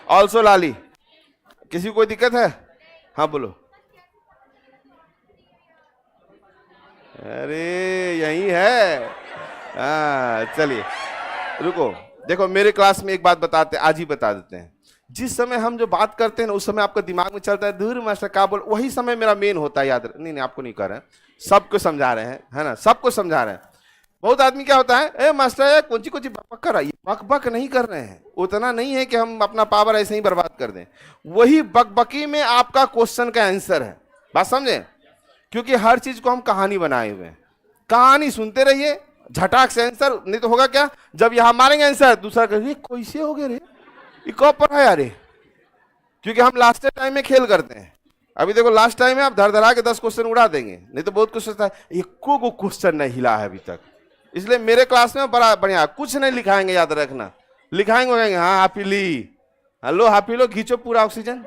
ऑल्सो लाली, किसी को कोई दिक्कत है? हाँ बोलो। अरे यही है, हाँ चलिए रुको। देखो मेरे क्लास में एक बात बताते हैं, आज ही बता देते हैं। जिस समय हम जो बात करते हैं ना, उस समय आपका दिमाग में चलता है दूर मास्टर का बोल, वही समय मेरा मेन होता है, याद नहीं नहीं आपको नहीं कर रहे हैं, सबको समझा रहे हैं, है ना, सबको समझा रहे हैं। बहुत आदमी क्या होता है, ए मास्टर कौन सी बक कर रहा है, बक बक नहीं कर रहे हैं, उतना नहीं है कि हम अपना पावर ऐसे ही बर्बाद कर दें। वही बकबकी में आपका क्वेश्चन का आंसर है, बात समझे? क्योंकि हर चीज को हम कहानी बनाए हुए हैं, कहानी सुनते रहिए, झटाक से आंसर। नहीं तो होगा क्या, जब यहां मारेंगे आंसर, दूसरा कहेंगे कैसे हो गए रे, ये कब पढ़ा यार। क्योंकि हम लास्ट टाइम में खेल करते हैं। अभी देखो लास्ट टाइम में आप धर धरा के 10 क्वेश्चन उड़ा देंगे, नहीं तो बहुत क्वेश्चन था, एको को क्वेश्चन नहीं हिला है अभी तक। इसलिए मेरे क्लास में बड़ा बढ़िया, कुछ नहीं लिखाएंगे, याद रखना, लिखाएंगे कहेंगे हाँ हाफी ली, हेलो हाफी लो, खींचो पूरा ऑक्सीजन,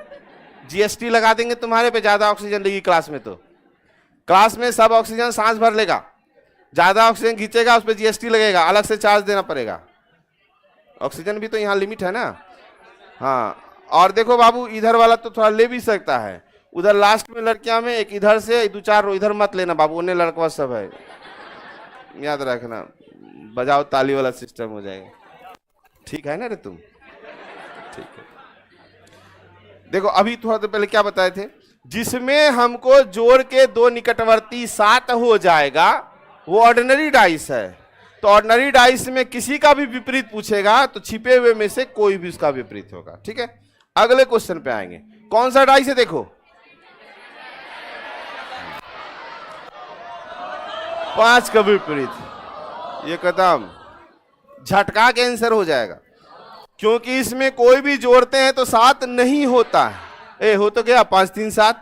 जीएसटी लगा देंगे तुम्हारे पे, ज्यादा ऑक्सीजन लेगी क्लास में। तो क्लास में सब ऑक्सीजन सांस भर लेगा, ज्यादा ऑक्सीजन खींचेगा उस पर जीएसटी लगेगा, अलग से चार्ज देना पड़ेगा। ऑक्सीजन भी तो यहाँ लिमिट है ना। हाँ, और देखो बाबू, इधर वाला तो थोड़ा ले भी सकता है, उधर लास्ट में लड़कियां में एक इधर से 2-4 इधर मत लेना बाबू, उन्हें लड़का सब है, याद रखना। बजाओ ताली वाला सिस्टम हो जाएगा, ठीक है ना रे तुम? ठीक है। देखो अभी थोड़ा देर पहले क्या बताए थे, जिसमें हमको जोड़ के 2 निकटवर्ती 7 हो जाएगा वो ऑर्डिनरी डाइस है। तो ऑर्डिनरी डाइस में किसी का भी विपरीत पूछेगा तो छिपे हुए में से कोई भी उसका विपरीत होगा। ठीक है, अगले क्वेश्चन पे आएंगे। कौन सा डाइस है? देखो 5 का विपरीत, ये कदम झटका के आंसर हो जाएगा, क्योंकि इसमें कोई भी जोड़ते हैं तो 7 नहीं होता है। ए हो तो गया 5 3 7,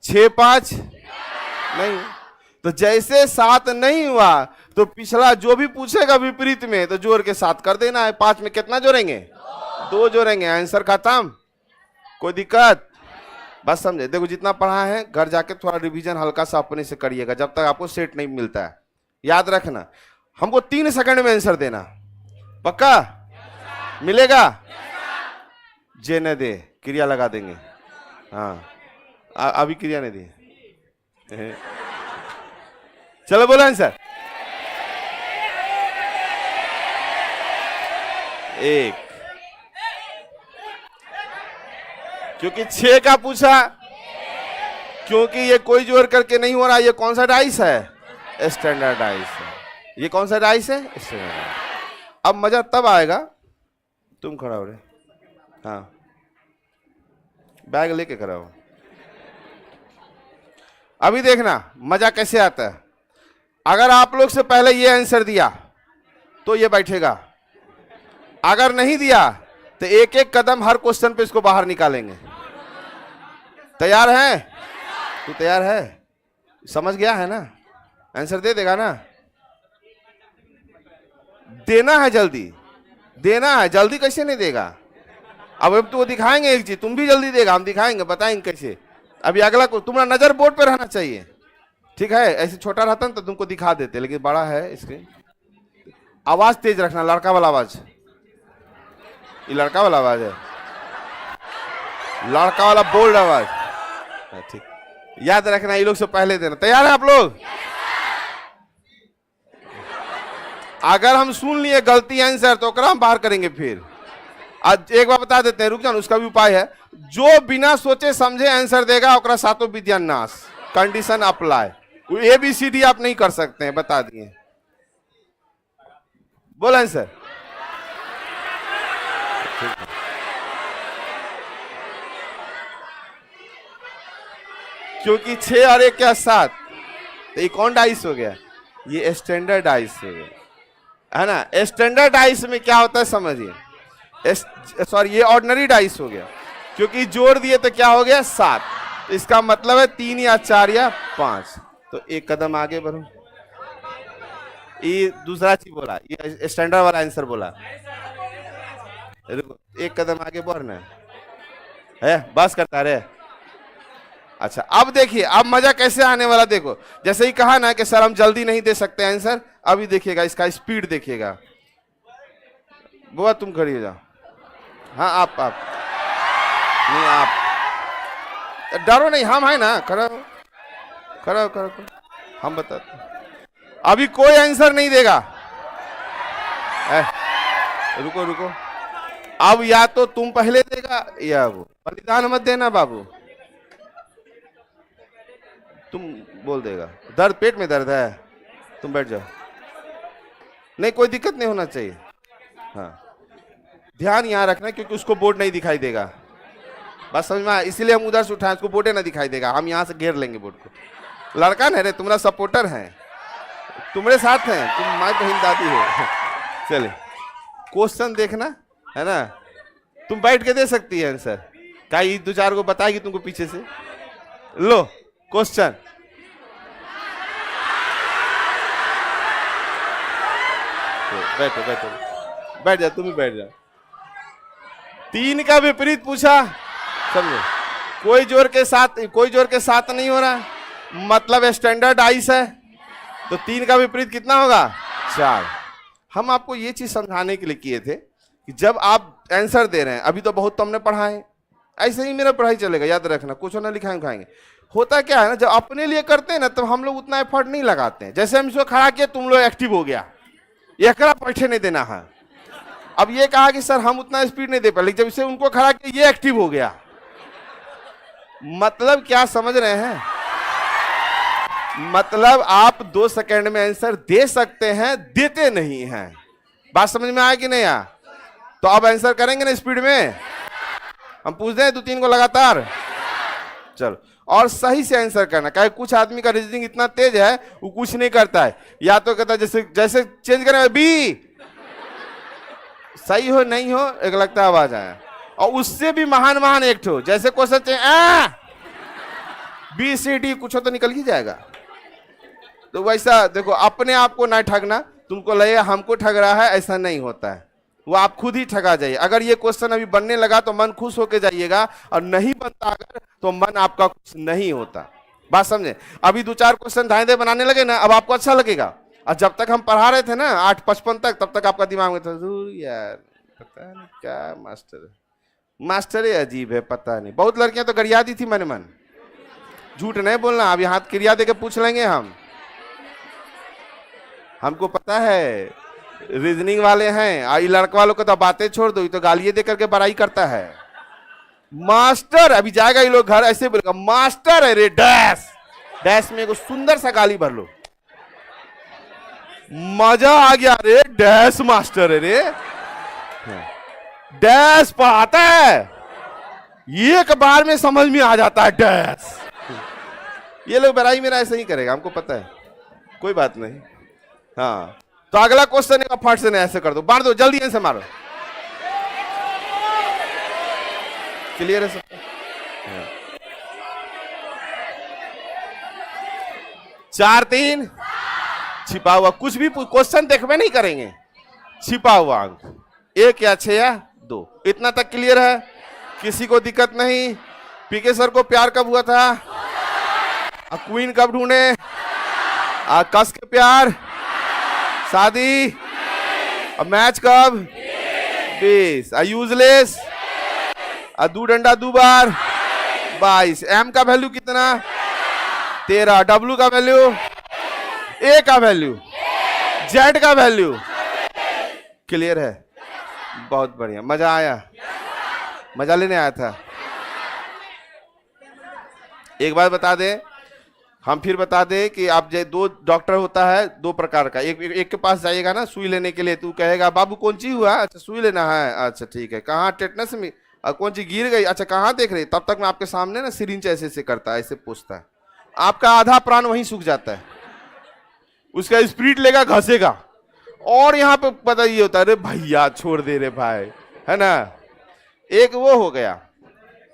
6 5 नहीं। तो जैसे 7 नहीं हुआ तो पिछला जो भी पूछेगा विपरीत में तो जोड़ के 7 कर देना है। 5 में कितना जोड़ेंगे? 2 जोड़ेंगे, आंसर खत्म। कोई दिक्कत? बस समझे। देखो जितना पढ़ा है घर जाके थोड़ा रिवीजन हल्का सा अपने से करिएगा, जब तक आपको सेट नहीं मिलता है। याद रखना, हमको 3 सेकंड में आंसर देना, पक्का? मिलेगा? जे न दे क्रिया लगा देंगे। हाँ अभी क्रिया नहीं दी। चलो बोलो आंसर। 1, क्योंकि 6 का पूछा, क्योंकि ये कोई जोड़ करके नहीं हो रहा। ये कौन सा डाइस है? स्टैंडर्ड डाइस है। ये कौन सा डाइस है? स्टैंडर्ड। अब मजा तब आएगा, तुम खड़ा हो रहे, हाँ बैग लेके खड़ा हो। अभी देखना मजा कैसे आता है। अगर आप लोग से पहले ये आंसर दिया तो ये बैठेगा, अगर नहीं दिया तो एक एक कदम हर क्वेश्चन पे इसको बाहर निकालेंगे। तैयार है? तू तैयार है? समझ गया है ना? आंसर दे देगा ना? देना है जल्दी, देना है, जल्दी कैसे नहीं देगा? अब तो वो दिखाएंगे एक चीज, तुम भी जल्दी देगा, हम दिखाएंगे, बताएंगे कैसे। अभी अगला को तुम्हारा नजर बोर्ड पे रहना चाहिए, ठीक है? ऐसे छोटा रहता ना तो तुमको दिखा देते, लेकिन बड़ा है स्क्रीन। आवाज तेज रखना, लड़का वाला आवाज, ये लड़का वाला आवाज है, लड़का वाला बोल्ड आवाज, ठीक। याद रखना, ये लोग से पहले देना। तैयार है आप लोग? अगर हम सुन लिए गलती आंसर तो हम बाहर करेंगे फिर। आज एक बार बता देते हैं, रुक जाओ, उसका भी उपाय है। जो बिना सोचे समझे आंसर देगा ओकरा सातों विद्या नाश, कंडीशन अप्लाई। ABCD आप नहीं कर सकते हैं, बता दिए। बोल आंसर। क्योंकि 6 और 1 क्या 7, तो ये कौन डाइस हो गया? ये स्टैंडर्ड डाइस हो गया, है ना? स्टैंडर्ड डाइस में क्या होता है समझिए, सॉरी ये ऑर्डिनरी डाइस हो गया, क्योंकि जोड़ दिए तो क्या हो गया 7, तो इसका मतलब है 3 या 4 या 5। तो एक कदम आगे बढ़ो। ये दूसरा चीज बोला, ये स्टैंडर्ड वाला आंसर बोला। रुको, एक कदम आगे बढ़ना है, बस करता रहे। अच्छा अब देखिए, अब मजा कैसे आने वाला देखो। जैसे ही कहा ना कि सर हम जल्दी नहीं दे सकते आंसर, अभी देखिएगा इसका स्पीड देखिएगा। बुआ तुम खड़ी हो जाओ, हाँ आप नहीं, आप डरो नहीं, हम है ना, करो करो करो, हम बताते। अभी कोई आंसर नहीं देगा, रुको रुको। अब या तो तुम पहले देगा या वो। बलिदान मत देना बाबू, तुम बोल देगा। दर्द, पेट में दर्द है, तुम बैठ जाओ, नहीं कोई दिक्कत नहीं होना चाहिए। हाँ ध्यान यहाँ रखना, क्योंकि उसको बोर्ड नहीं दिखाई देगा, बस समझ में, इसीलिए हम उधर से उठाए, उसको बोर्ड ना दिखाई देगा, हम यहाँ से घेर लेंगे बोर्ड को। लड़का नहीं रे, तुम्हारा सपोर्टर है, तुम्हारे साथ हैं, तुम माँ बहन दादी हो। चलिए क्वेश्चन देखना है ना, तुम बैठ के दे सकती है आंसर, क्या ये 2-4 को बताएगी तुमको पीछे से। लो क्वेश्चन, बैठो बैठो, बैठ जा, तुम ही बैठ जा। 3 का विपरीत पूछा, समझो, कोई जोर के साथ नहीं हो रहा, मतलब स्टैंडर्ड आइस है, तो 3 का विपरीत कितना होगा 4। हम आपको ये चीज समझाने के लिए किए थे कि जब आप आंसर दे रहे हैं, अभी तो बहुत तुमने पढ़ा है, ऐसे ही मेरा पढ़ाई चलेगा, याद रखना, कुछ ना लिखाएंगे खाएंगे। होता क्या है ना, जब अपने लिए करते हैं ना तो हम लोग उतना एफर्ट नहीं लगाते हैं। जैसे हम इसको खड़ा किया, तुम लोग एक्टिव हो गया, एकरा बैठे नहीं देना है। अब ये कहा कि सर हम उतना स्पीड नहीं दे पाए, लेकिन जब इसे उनको खड़ा किया ये एक्टिव हो गया। मतलब क्या समझ रहे हैं? मतलब आप 2 सेकंड में आंसर दे सकते हैं, देते नहीं हैं। बात समझ में आया कि नहीं आया? तो अब आंसर करेंगे ना स्पीड में, हम पूछते हैं 2-3 को लगातार, चलो। और सही से आंसर करना, क्या कुछ आदमी का रीजनिंग इतना तेज है वो कुछ नहीं करता है, या तो कहता है जैसे चेंज करें बी, सही हो नहीं हो एक लगता है आवाज आया, और उससे भी महान एक ठो, जैसे क्वेश्चन BCD कुछ हो तो निकल ही जाएगा। तो वैसा देखो, अपने आप को ना ठगना, तुमको लगेगा हमको ठग रहा है, ऐसा नहीं होता है, वो आप खुद ही ठगा जाइए। अगर ये क्वेश्चन अभी बनने लगा तो मन खुश होके जाइएगा, और नहीं बनता अगर तो मन आपका खुश नहीं होता। बात समझे? अभी 2-4 क्वेश्चन धाए बनाने लगे ना, अब आपको अच्छा लगेगा। और जब तक हम पढ़ा रहे थे ना 8:55 तक, तब तक आपका दिमाग में था यार पता नहीं क्या मास्टर है, अजीब है, पता नहीं। बहुत लड़कियां तो गरिया दी थी मन मन, झूठ नहीं बोलना। अभी हाथ क्रिया देके पूछ लेंगे हमको पता है रीजनिंग वाले हैं। और लड़के वालों को तो बातें छोड़ दो, तो गालियां दे करके बड़ाई करता है। मास्टर अभी जाएगा ये लोग घर, ऐसे बोलेगा मास्टर है रे, डैश डैश में एक सुंदर सा गाली भर लो, मजा आ गया रे, डैश मास्टर है रे, डैश पढ़ाता है, एक बार में समझ में आ जाता है डैश। ये लोग बड़ाई मेरा ऐसे ही करेगा, हमको पता है, कोई बात नहीं। हाँ तो अगला क्वेश्चन है, फट से नहीं ऐसे कर दो, बांट दो, जल्दी ऐसे मारो। क्लियर है सब? 4-3 छिपा हुआ, कुछ भी क्वेश्चन देखबे नहीं करेंगे, छिपा हुआ अंक 1 या 6 या 2। इतना तक क्लियर है? किसी को दिक्कत नहीं? पीके सर को प्यार कब हुआ था? क्वीन कब ढूंढे? कस के प्यार? शादी? मैच कब? 20। यूजलेस? दू डंडा दू बार? 22। एम का वैल्यू कितना? 13। डब्ल्यू का वैल्यू? ए का वैल्यू? जेड का वैल्यू? क्लियर है? बहुत बढ़िया। मजा आया? मजा लेने आया था? एक बात बता दें, हम फिर बता दें कि आप दो डॉक्टर होता है 2 प्रकार का। एक के पास जाइएगा ना सुई लेने के लिए, तू कहेगा बाबू कौन सी हुआ? अच्छा सुई लेना है, अच्छा ठीक है। कहाँ? टेटनस में? कौन सी गिर गई? अच्छा कहाँ देख रही? तब तक मैं आपके सामने ना सिरिंज ऐसे ऐसे करता है, ऐसे पूछता है, आपका आधा प्राण वहीं सूख जाता है। उसका स्पिरिट लेगा, घसेगा, और यहाँ पे पता ये होता है, अरे भैया छोड़ दे रे भाई, है ना। एक वो हो गया।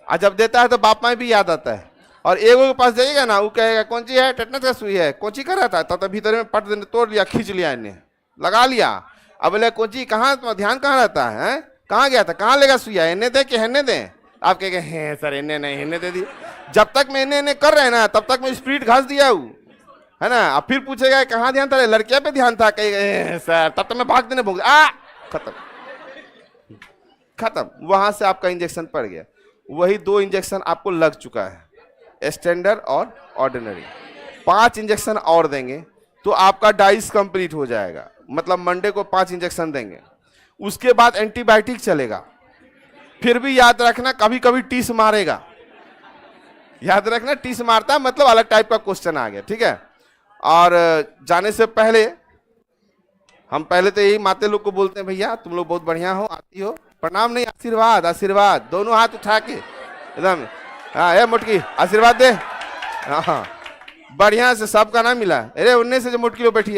जब देता है तो बाप माँ भी याद आता है। और एगो के पास जाइएगा ना, वो कहेगा कौन सी है? टेटनस का सुई है। कौन सी कर रहा था? तब भीतर में पट देने तोड़ लिया, खींच लिया, इन्हें लगा लिया। अब बोले कौन सी? कहाँ ध्यान कहाँ रहता है? कहाँ गया था? कहाँ लेगा सुइया? इन्हें दे कि हेने दे? आप कहेंगे हैं सर इन्हें नहीं, इन्हें दे दी। जब तक मैं इन्हें कर रहे हैं ना, तब तक मैं स्पिरिट घास दिया हूँ, है ना। अब फिर पूछेगा कहाँ ध्यान था? लड़कियां पे ध्यान था, कहेगा सर, तब तक मैं भाग देने भूल खत्म खत्म। वहां से आपका इंजेक्शन पड़ गया। वही 2 इंजेक्शन आपको लग चुका है, स्टैंडर्ड और ऑर्डिनरी। 5 इंजेक्शन और देंगे तो आपका डाइस कंप्लीट हो जाएगा। मतलब मंडे को 5 इंजेक्शन देंगे, उसके बाद एंटीबायोटिक चलेगा। फिर भी याद रखना कभी कभी टीस मारेगा, याद रखना टीस मारता है, मतलब अलग टाइप का क्वेश्चन आ गया, ठीक है। और जाने से पहले हम पहले तो यही माते लोग को बोलते हैं, भैया तुम लोग बहुत बढ़िया हो, आती हो। प्रणाम नहीं, आशीर्वाद, आशीर्वाद। दोनों हाथ उठा के एकदम, हाँ मुटकी आशीर्वाद दे। हाँ बढ़िया से सबका ना मिला, अरे उनने से जो मुटकी लो बैठी